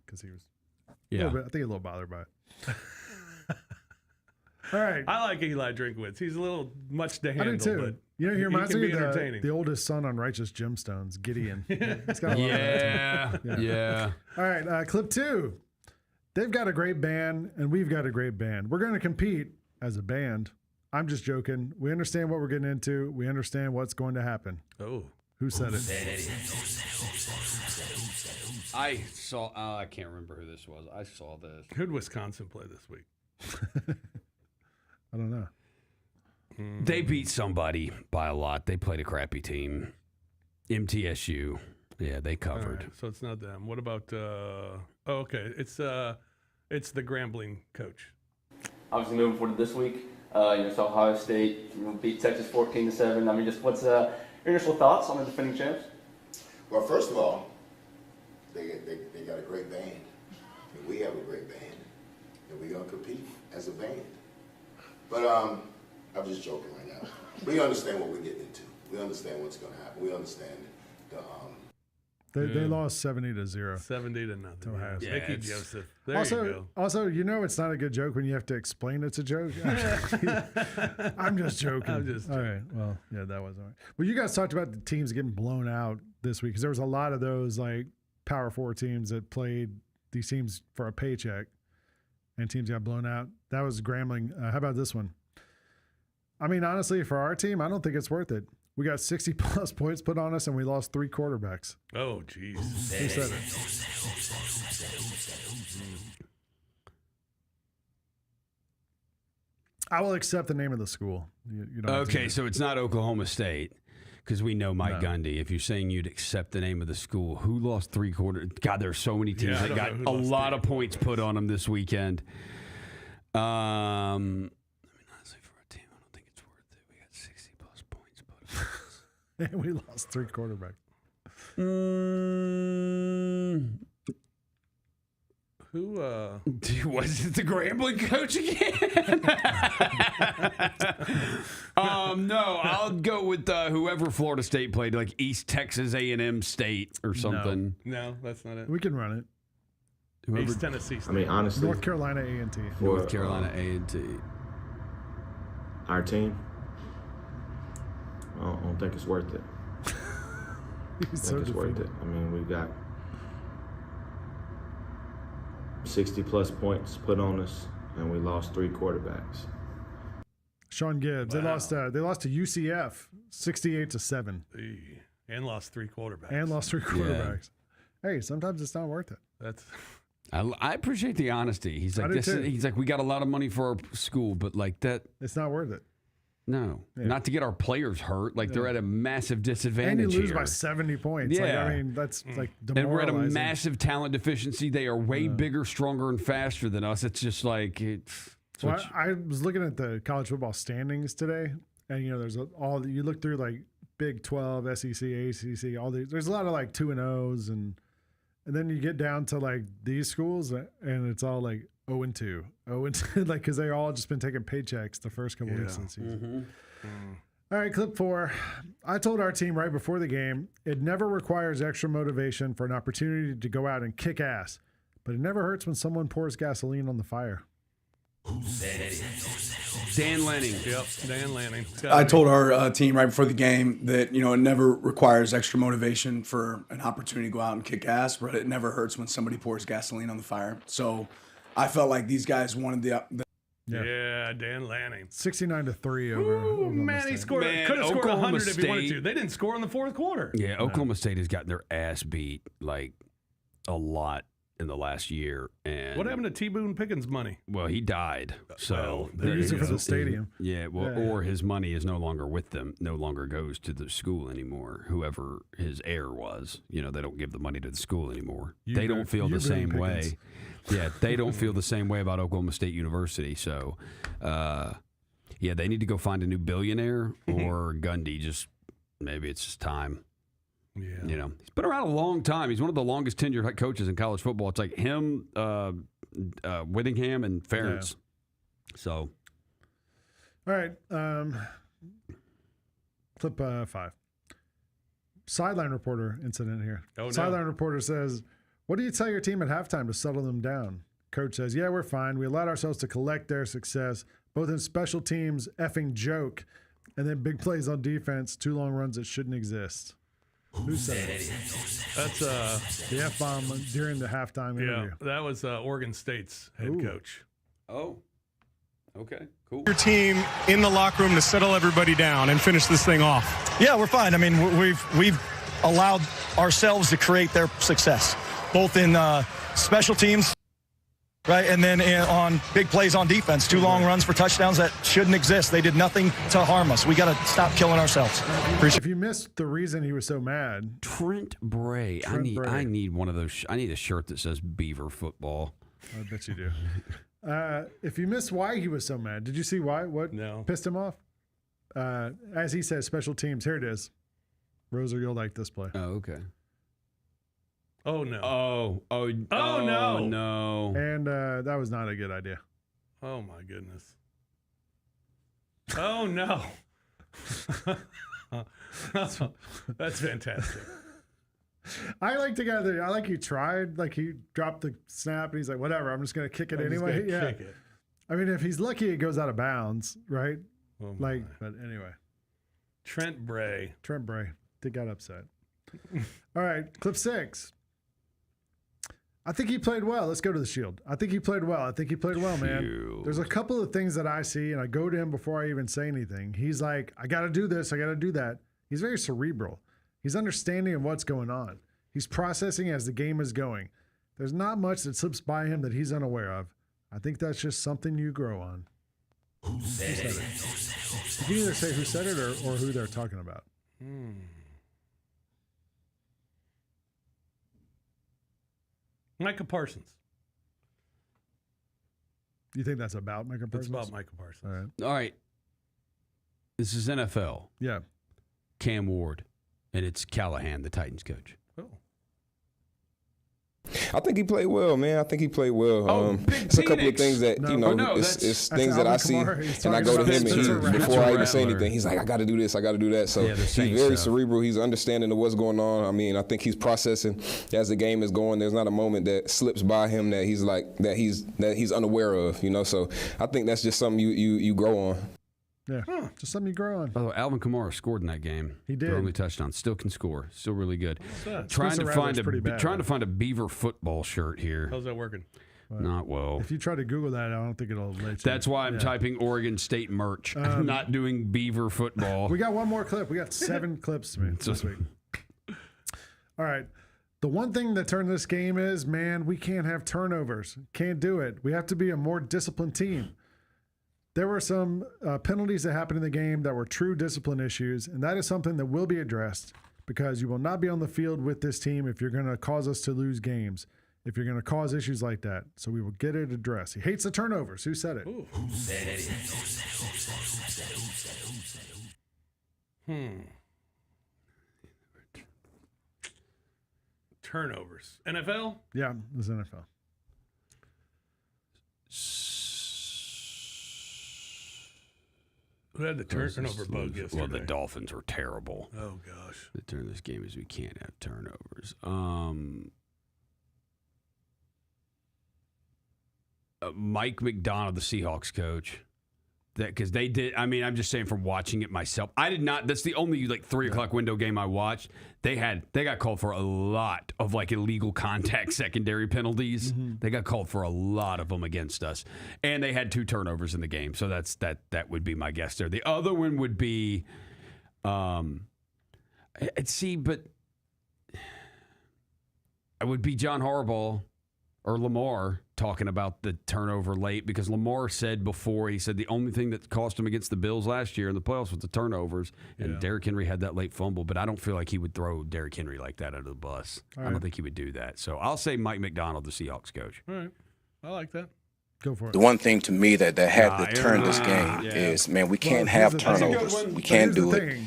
because he was I think a little bothered by it. All right. I like Eli Drinkwitz. He's a little much to I handle. do too. But he reminds can me be of entertaining. the oldest son on Righteous Gemstones, Gideon. He's got a lot of that. Yeah. All right, clip 2. They've got a great band, and we've got a great band. We're going to compete as a band. I'm just joking. We understand what we're getting into. We understand what's going to happen. Oh. Who said it? I saw. I can't remember who this was. I saw this. Who'd Wisconsin play this week? I don't know. They beat somebody by a lot. They played a crappy team. MTSU. Yeah, they covered. Right, so it's not them. What about? Okay. It's the Grambling coach. Obviously, moving forward to this week, so Ohio State beat Texas 14-7. I mean, just what's your initial thoughts on the defending champs? Well, first of all, they got a great band, and we have a great band, and we're gonna compete as a band. But I'm just joking right now. We understand what we're getting into. We understand what's gonna happen. We understand the They lost 70-0. 70-0. To Ohio State. Mickey Joseph. There you go. Also, it's not a good joke when you have to explain it's a joke. I'm just joking. All right. Well, yeah, that was all right. Well, you guys talked about the teams getting blown out this week because there was a lot of those Power 4 teams that played these teams for a paycheck, and teams got blown out. That was Grambling. How about this one? I mean, honestly, for our team, I don't think it's worth it. We got 60-plus points put on us, and we lost 3 quarterbacks. Oh, jeez. Who said it? I will accept the name of the school. You don't have to So it's not Oklahoma State because we know Mike No. Gundy. If you're saying you'd accept the name of the school, who lost 3 quarters? God, there's so many teams Yeah, I that don't got know a who lost lot 3 of points put on them this weekend. I mean, honestly, for a team, I don't think it's worth it. We got 60-plus points put on us. And we lost 3 quarterbacks. Who was it the Grambling coach again? No, I'll go with whoever Florida State played, like East Texas A&M State or something. No, that's not it. We can run it. East Tennessee State. I mean, honestly, North Carolina A&T. North Carolina A&T. Our team, I don't think it's worth it. I think it's worth it. I mean, we got 60-plus points put on us, and we lost 3 quarterbacks. Sean Gibbs. Wow. They lost to UCF 68-7. And lost 3 quarterbacks. Hey, sometimes it's not worth it. That's. I appreciate the honesty. He's like, he's like, we got a lot of money for our school, but like that, it's not worth it. No, not to get our players hurt. Like they're at a massive disadvantage. And you lose here. by 70 points. Yeah, like, I mean that's like demoralizing. And we're at a massive talent deficiency. They are way bigger, stronger, and faster than us. It's just like it's. Well, I was looking at the college football standings today, and there's you look through like Big 12, SEC, ACC, all these. There's a lot of like 2-0s, and then you get down to like these schools, and it's all like 0-2, 0-2, like because they all just been taking paychecks the first couple weeks of the season. All right, clip 4. I told our team right before the game, it never requires extra motivation for an opportunity to go out and kick ass, but it never hurts when someone pours gasoline on the fire. Dan Lanning. Yep, Dan Lanning. I told our team right before the game that, it never requires extra motivation for an opportunity to go out and kick ass, but it never hurts when somebody pours gasoline on the fire. So I felt like these guys wanted the Yeah, Dan Lanning. 69-3 over. Oklahoma He State. could have scored 100 if he wanted State- to. They didn't score in the fourth quarter. Yeah, Oklahoma State has gotten their ass beat like a lot in the last year. And What happened to T. Boone Pickens' money? Well, he died. So They used it for the stadium. Yeah, or his money is no longer with them, no longer goes to the school anymore. Whoever his heir was, they don't give the money to the school anymore. They don't feel the same way. Yeah, they don't feel the same way about Oklahoma State University. So, they need to go find a new billionaire or Gundy. Maybe it's just time. Yeah. He's been around a long time. He's one of the longest tenured head coaches in college football. It's like him, Whittingham, and Ferentz. Yeah. So, all right. Clip 5. Sideline reporter incident here. Sideline reporter says, "What do you tell your team at halftime to settle them down?" Coach says, "Yeah, we're fine. We allowed ourselves to collect their success, both in special teams, effing joke, and then big plays on defense, 2 long runs that shouldn't exist." Who said it? That's the F-bomb during the halftime interview. Yeah, that was Oregon State's head coach. Oh, okay, cool. Your team in the locker room to settle everybody down and finish this thing off. Yeah, we're fine. I mean, we've allowed ourselves to create their success, both in special teams, right, and then on big plays on defense. 2 long runs for touchdowns that shouldn't exist. They did nothing to harm us. We got to stop killing ourselves. If you missed the reason he was so mad, Trent Bray. I need one of those. I need a shirt that says Beaver Football. I bet you do. If you missed why he was so mad, did you see why? What pissed him off? As he says, special teams. Here it is. Roser, you'll like this play. Oh, okay. Oh, no. Oh, no. No. And that was not a good idea. Oh, my goodness. Oh, no. That's fantastic. I like the guy that I like. He tried, like he dropped the snap, and he's like, "Whatever, I'm just gonna kick it anyway." Yeah. Kick it. I mean, if he's lucky, it goes out of bounds, right? Oh, but anyway. Trent Bray They got upset. All right, clip 6. I think he played well. Let's go to the Shield. I think he played well, man. There's a couple of things that I see, and I go to him before I even say anything. He's like, I got to do this. I got to do that. He's very cerebral. He's understanding of what's going on. He's processing as the game is going. There's not much that slips by him that he's unaware of. I think that's just something you grow on. Who said it? You can either say who said it or who they're talking about. Micah Parsons. You think that's about Micah Parsons? It's about Micah Parsons. All right. This is NFL. Yeah. Cam Ward, and it's Callahan, the Titans coach. I think he played well, man. I think he played well. It's a couple of things that, it's things that I see, and I go to him, and before I even say anything, he's like, I got to do this, I got to do that. So he's very cerebral. He's understanding of what's going on. I mean, I think he's processing as the game is going. There's not a moment that slips by him that he's like, that he's unaware of, So I think that's just something you grow on. Yeah, just something you grow on. By the way, Alvin Kamara scored in that game. He did. Their only touchdown. Still can score. Still really good. That? Trying to find a Beaver football shirt here. How's that working? Not well. If you try to Google that, I don't think it'll let you. That's why I'm typing Oregon State merch. I'm not doing Beaver football. We got one more clip. We got 7 clips this week. All right. The one thing that turned this game is, man, we can't have turnovers. Can't do it. We have to be a more disciplined team. There were some penalties that happened in the game that were true discipline issues, and that is something that will be addressed because you will not be on the field with this team if you're going to cause us to lose games, if you're going to cause issues like that. So we will get it addressed. He hates the turnovers. Who said it? Who said it? Turnovers. NFL? Yeah, it was NFL. Who had the turnover bug yesterday? Well, the Dolphins were terrible. Oh, gosh. The turn of this game is we can't have turnovers. Mike McDonald, the Seahawks coach, because they did. I mean, I'm just saying from watching it myself. I did not. That's the only 3 o'clock window game I watched. They got called for a lot of illegal contact secondary penalties. Mm-hmm. They got called for a lot of them against us, and they had 2 turnovers in the game. So that would be my guess there. The other one would be, but it would be John Harbaugh or Lamar talking about the turnover late, because Lamar said before, he said the only thing that cost him against the Bills last year in the playoffs was the turnovers, and Derrick Henry had that late fumble, but I don't feel like he would throw Derrick Henry like that under the bus. All I right. don't think he would do that. So I'll say Mike McDonald, the Seahawks coach. All right. I like that. Go for it. The one thing to me that had to turn this game is, man, we can't have turnovers. We can't do it.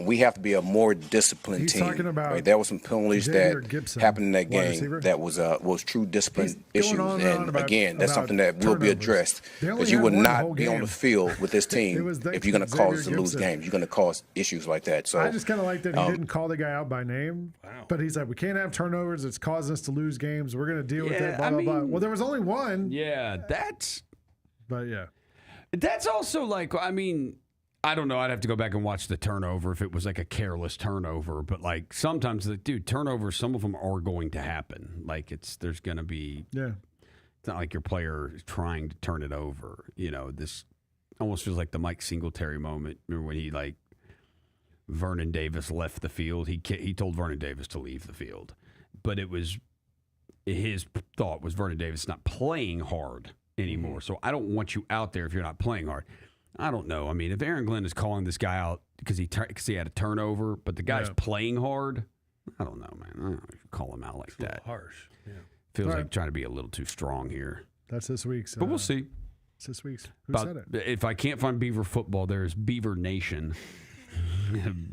We have to be a more disciplined team. Talking about right? There were some penalties Xavier that Gibson, happened in that wide game receiver. that was true discipline issues. on And again, that's something that will be addressed, They only because you had would one whole not be on game. the field with this team was if you're going to cause us to Xavier lose Gibson. games. You're going to cause issues like that. So I just kind of like that he didn't call the guy out by name. Wow. But he's like, we can't have turnovers. It's causing us to lose games. We're going to deal with Yeah, it. Blah, I blah, blah. mean- Well, there was only one. Yeah, But yeah. That's also I don't know. I'd have to go back and watch the turnover if it was a careless turnover. But sometimes, turnovers, some of them are going to happen. There's going to be. Yeah. It's not like your player is trying to turn it over. This almost feels like the Mike Singletary moment. Remember when Vernon Davis left the field? He told Vernon Davis to leave the field, but his thought was Vernon Davis not playing hard anymore. So I don't want you out there if you're not playing hard. I don't know. I mean, if Aaron Glenn is calling this guy out because he had a turnover, but the guy's playing hard, I don't know, man. I don't know if you call him out like that. Harsh. Yeah. Feels All like right. trying to be a little too strong here. That's this week's. But we'll see. It's this week's. Who said it? If I can't find Beaver football, there's Beaver Nation.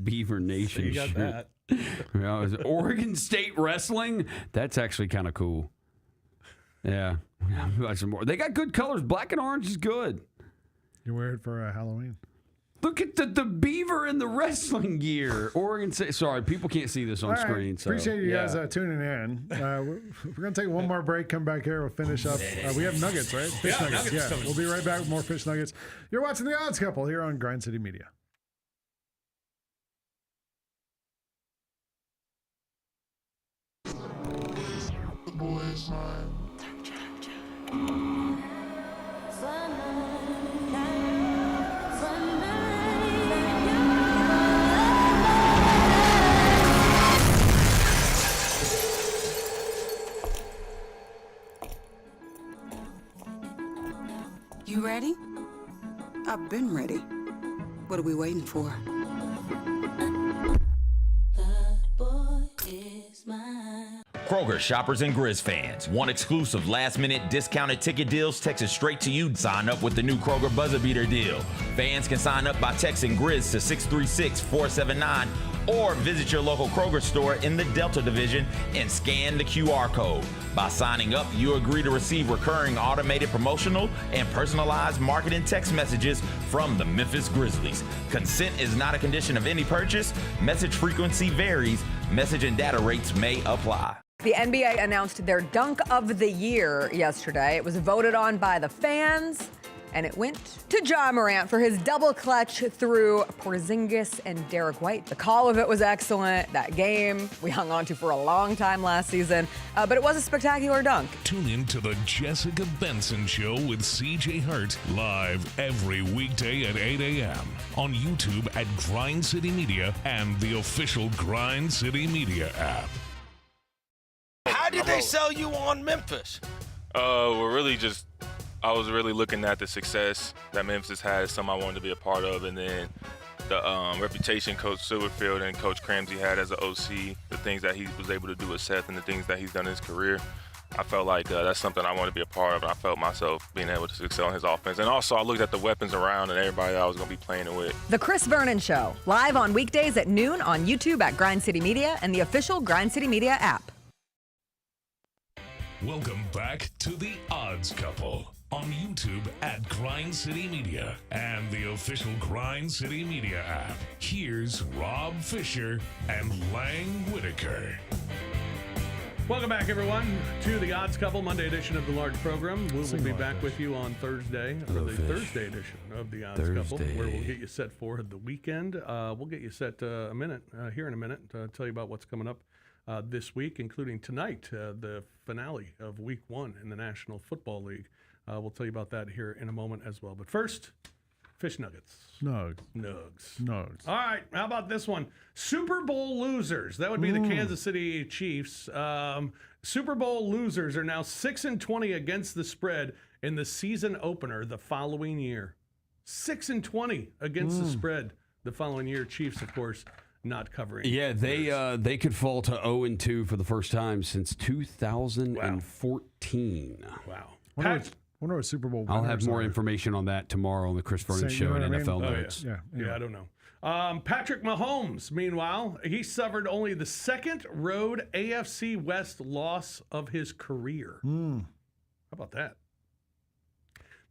Beaver Nation. You got shirt. that. Is it Oregon State Wrestling? That's actually kind of cool. Yeah. Some more. They got good colors. Black and orange is good. You wear it for Halloween. Look at the beaver in the wrestling gear. Oregon State. Sorry, people can't see this on All right. screen. So, Appreciate you guys tuning in. We're going to take one more break, come back here. We'll finish up. We have nuggets, right? Fish nuggets. Yeah, we'll be right back with more fish nuggets. You're watching The Odds Couple here on Grind City Media. The boys mine. You ready? I've been ready. What are we waiting for? Kroger shoppers and Grizz fans. Want exclusive last-minute discounted ticket deals texted straight to you? Sign up with the new Kroger Buzzer Beater deal. Fans can sign up by texting Grizz to 636-479 or visit your local Kroger store in the Delta Division and scan the QR code. By signing up, you agree to receive recurring automated promotional and personalized marketing text messages from the Memphis Grizzlies. Consent is not a condition of any purchase. Message frequency varies. Message and data rates may apply. The NBA announced their Dunk of the Year yesterday. It was voted on by the fans, and it went to Ja Morant for his double clutch through Porzingis and Derek White. The call of it was excellent. That game we hung on to for a long time last season, but it was a spectacular dunk. Tune in to the Jessica Benson Show with CJ Hurt live every weekday at 8 a.m. on YouTube at Grind City Media and the official Grind City Media app. How did they sell you on Memphis? We're really just, I was really looking at the success that Memphis had, something I wanted to be a part of, and then the reputation Coach Silverfield and Coach Cramsey had as an OC, the things that he was able to do with Seth and the things that he's done in his career. I felt like that's something I wanted to be a part of, and I felt myself being able to excel in his offense. And also, I looked at the weapons around and everybody that I was going to be playing it with. The Chris Vernon Show, live on weekdays at noon on YouTube at Grind City Media and the official Grind City Media app. Welcome back to The Odds Couple on YouTube at Grind City Media and the official Grind City Media app. Here's Rob Fisher and Lang Whitaker. Welcome back, everyone, to The Odds Couple, Monday edition of the large program. We will be back with you on Thursday, or the Thursday edition of The Odds Couple, where we'll get you set for the weekend. We'll get you set here in a minute, to tell you about what's coming up this week, including tonight, the finale of Week 1 in the National Football League. We'll tell you about that here in a moment as well. But first, fish nuggets. Nugs. All right, how about this one? Super Bowl losers. That would be the Kansas City Chiefs. Super Bowl losers are now 6-20 against the spread in the season opener the following year. 6-20 against the spread the following year. Chiefs, of course, not covering. Yeah, they could fall to 0-2 for the first time since 2014. Wow. Wonder what Super Bowl I'll have more are. information on that tomorrow on the Chris Vernon Show and NFL Notes. Yeah, I don't know. Patrick Mahomes, meanwhile, he suffered only the second road AFC West loss of his career. How about that?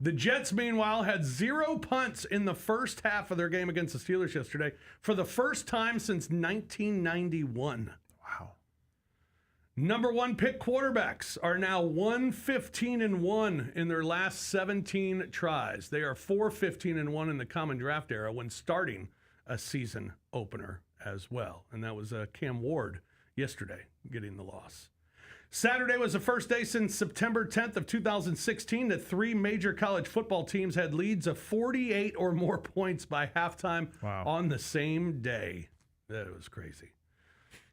The Jets, meanwhile, had 0 punts in the first half of their game against the Steelers yesterday for the first time since 1991. Wow. Number 1 pick quarterbacks are now 1-15-1 in their last 17 tries. They are 4-15-1 in the common draft era when starting a season opener as well. And that was Cam Ward yesterday getting the loss. Saturday was the first day since September 10th of 2016 that 3 major college football teams had leads of 48 or more points by halftime on the same day. That was crazy.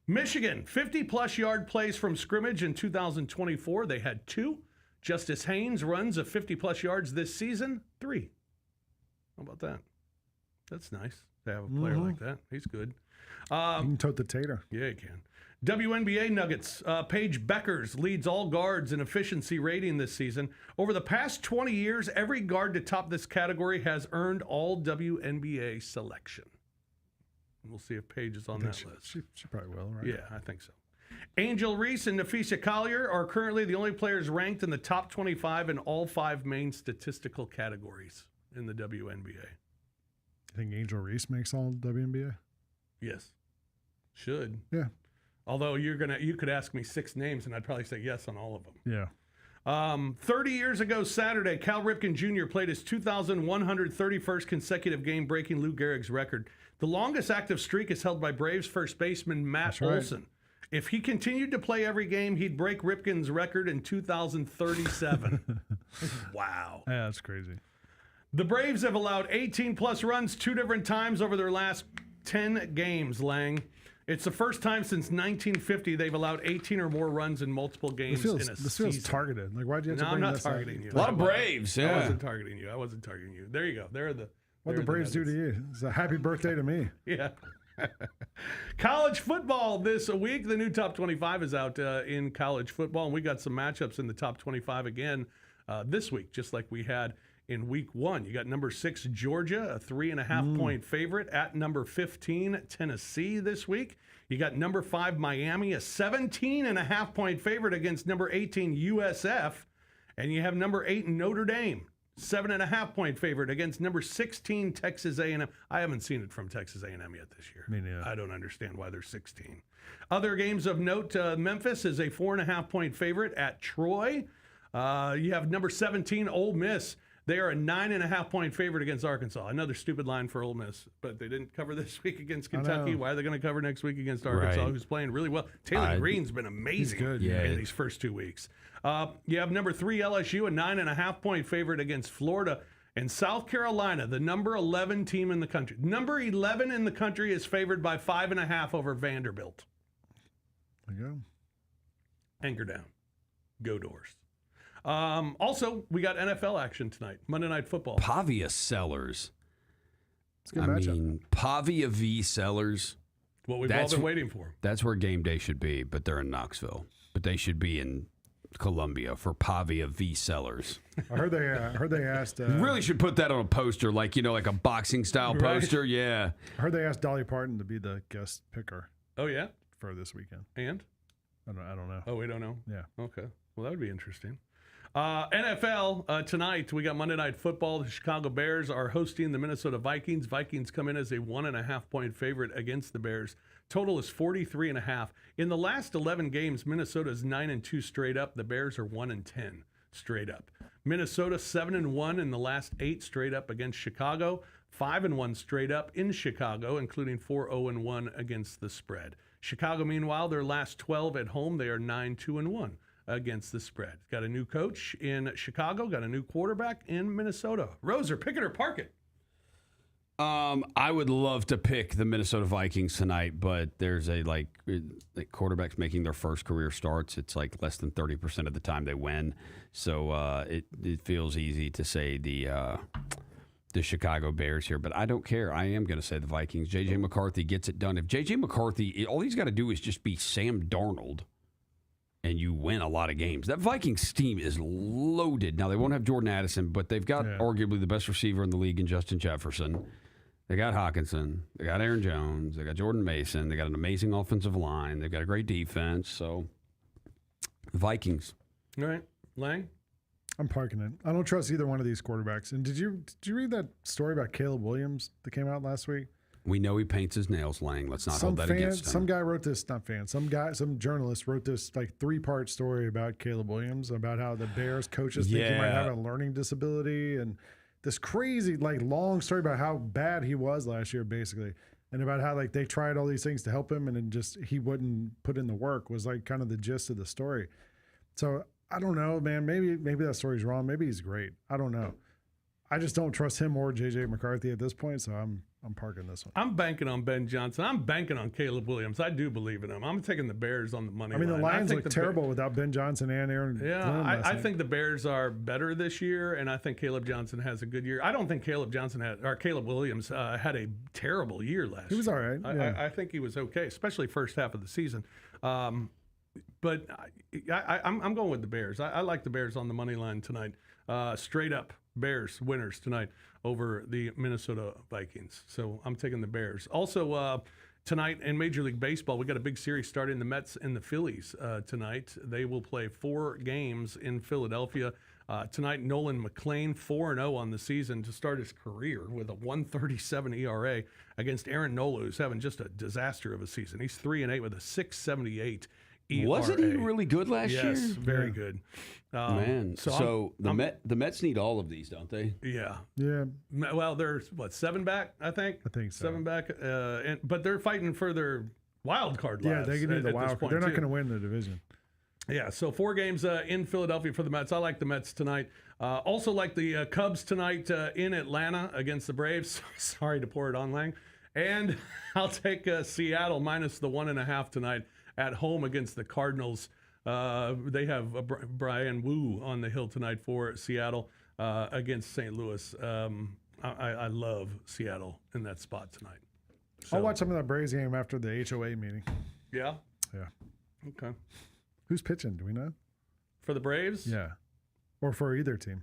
Michigan, 50-plus yard plays from scrimmage in 2024. They had 2. Justice Haynes runs of 50-plus yards this season, 3. How about that? That's nice to have a player like that. He's good. You can tote the tater. Yeah, you can. WNBA Nuggets, Paige Beckers leads all guards in efficiency rating this season. Over the past 20 years, every guard to top this category has earned all WNBA selection. We'll see if Paige is on that list. She probably will, right? Yeah, I think so. Angel Reese and Nafisa Collier are currently the only players ranked in the top 25 in all 5 main statistical categories in the WNBA. I think Angel Reese makes all WNBA. Yes. Should. Yeah. Although you could ask me 6 names and I'd probably say yes on all of them. Yeah. 30 years ago Saturday, Cal Ripken Jr. played his 2,131st consecutive game, breaking Lou Gehrig's record. The longest active streak is held by Braves first baseman Matt Olson. If he continued to play every game, he'd break Ripken's record in 2037. Wow. Yeah, that's crazy. The Braves have allowed 18-plus runs 2 different times over their last 10 games, Lang. It's the first time since 1950 they've allowed 18 or more runs in multiple games in a season. This feels targeted. Like, why'd you have to bring I'm not this targeting you. A lot of Braves, yeah. I wasn't targeting you. There you go. What the Braves do to you? It's a happy birthday to me. Yeah. College football this week. The new top 25 is out in college football, and we got some matchups in the top 25 again this week, just like we had in week 1. You got number 6, Georgia, a 3.5-point favorite at number 15, Tennessee this week. You got number 5, Miami, a 17.5-point favorite against number 18, USF. And you have number 8, Notre Dame, 7.5-point favorite against number 16, Texas A&M. I haven't seen it from Texas A&M yet this year. Me neither. I don't understand why they're 16. Other games of note, Memphis is a 4.5-point favorite at Troy. You have number 17, Ole Miss. They are a 9.5-point favorite against Arkansas. Another stupid line for Ole Miss, but they didn't cover this week against Kentucky. Why are they going to cover next week against Arkansas, who's playing really well? Taylor Green's been amazing in these first 2 weeks. You have number 3 LSU, a 9.5-point favorite against Florida. And South Carolina, the number 11 team in the country. Number 11 in the country is favored by 5.5 over Vanderbilt. There you go. Anchor down. Go Doors. Also, we got NFL action tonight. Monday Night Football. Pavia Sellers. It's a good matchup. mean, Pavia v. Sellers. What we've all been waiting for. That's where game day should be, but they're in Knoxville. But they should be in Columbia for Pavia v. Sellers. I heard they asked. You really should put that on a poster, like a boxing style poster. Yeah. I heard they asked Dolly Parton to be the guest picker. Oh yeah, for this weekend. And I don't know. Oh, we don't know. Yeah. Okay. Well, that would be interesting. NFL tonight, we got Monday Night Football. The Chicago Bears are hosting the Minnesota Vikings. Vikings come in as a 1.5-point favorite against the Bears. Total is 43.5. In the last 11 games, Minnesota is 9-2 straight up. The Bears are 1-10 straight up. Minnesota 7-1 in the last 8 straight up against Chicago. 5-1 straight up in Chicago, including 4-0-1 against the spread. Chicago, meanwhile, their last 12 at home, they are 9-2-1 against the spread. Got a new coach in Chicago, got a new quarterback in Minnesota. Roser, pick it or park it. I would love to pick the Minnesota Vikings tonight, but there's like quarterbacks making their first career starts. It's like less than 30% of the time they win. So it feels easy to say the Chicago Bears here, but I don't care. I am going to say the Vikings. J.J. McCarthy gets it done. If J.J. McCarthy, all he's got to do is just be Sam Darnold, and you win a lot of games. That Vikings team is loaded. Now, they won't have Jordan Addison, but they've got arguably the best receiver in the league in Justin Jefferson. They got Hawkinson. They got Aaron Jones. They got Jordan Mason. They got an amazing offensive line. They've got a great defense. So, Vikings. All right. Lang? I'm parking it. I don't trust either one of these quarterbacks. And did you read that story about Caleb Williams that came out last week? We know he paints his nails, Lang. Let's not hold that against him. Some guy wrote this, some journalist wrote this like 3-part story about Caleb Williams, about how the Bears coaches think he might have a learning disability, and this crazy like long story about how bad he was last year, basically, and about how like they tried all these things to help him, and then just he wouldn't put in the work, was like kind of the gist of the story. So I don't know, man. Maybe that story's wrong. Maybe he's great. I don't know. I just don't trust him or J.J. McCarthy at this point, so I'm parking this one. I'm banking on Ben Johnson. I'm banking on Caleb Williams. I do believe in him. I'm taking the Bears on the money line. The Lions look terrible without Ben Johnson and Aaron. Yeah, I think the Bears are better this year, and I think Caleb Johnson has a good year. I don't think Caleb Williams had a terrible year last year. He was all right. I think he was okay, especially first half of the season. But I'm going with the Bears. I like the Bears on the money line tonight. Straight up Bears winners tonight over the Minnesota Vikings. So I'm taking the Bears. Also, tonight in Major League Baseball, we got a big series starting. The Mets and the Phillies tonight. They will play 4 games in Philadelphia. Tonight, Nolan McLean, 4-0 on the season to start his career with a 1.37 ERA against Aaron Nola, who's having just a disaster of a season. He's 3-8 with a 6.78 ERA. Wasn't he really good last year? Yes, very good. Man, so the Mets need all of these, don't they? Yeah. Yeah. Well, there's 7 back, I think. I think so. 7 back, but they're fighting for their wild card lives. Yeah, they can do the wild card. They're not going to win the division. Yeah, so 4 games in Philadelphia for the Mets. I like the Mets tonight. Also like the Cubs tonight in Atlanta against the Braves. Sorry to pour it on, Lang. And I'll take Seattle minus the 1.5 tonight at home against the Cardinals. They have Brian Wu on the hill tonight for Seattle against St. Louis. I love Seattle in that spot tonight. So, I'll watch some of that Braves game after the HOA meeting. Yeah? Yeah. Okay. Who's pitching? Do we know? For the Braves? Yeah. Or for either team.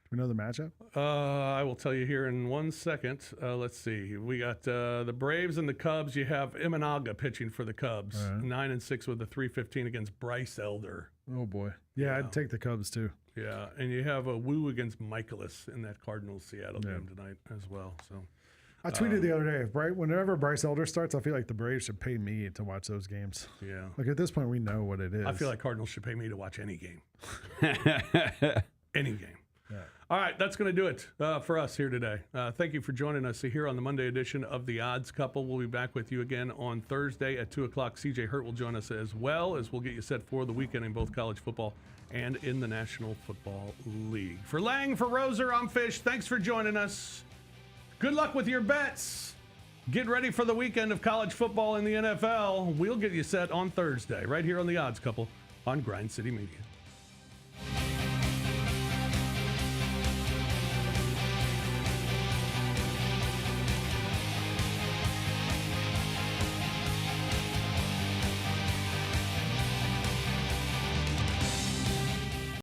Do we know the matchup? I will tell you here in 1 second. Let's see. We got the Braves and the Cubs. You have Imanaga pitching for the Cubs. 9-6 with a 3.15 against Bryce Elder. Oh, boy. Yeah, I'd take the Cubs, too. Yeah, and you have a Wu against Michaelis in that Cardinals-Seattle game tonight as well. So I tweeted the other day, whenever Bryce Elder starts, I feel like the Braves should pay me to watch those games. Yeah. Like, at this point, we know what it is. I feel like Cardinals should pay me to watch any game. Any game. Yeah. All right, that's going to do it for us here today. Thank you for joining us here on the Monday edition of The Odds Couple. We'll be back with you again on Thursday at 2 o'clock. CJ Hurt will join us as well, as we'll get you set for the weekend in both college football and in the National Football League. For Lang, for Roser, I'm Fish. Thanks for joining us. Good luck with your bets. Get ready for the weekend of college football in the NFL. We'll get you set on Thursday right here on The Odds Couple on Grind City Media.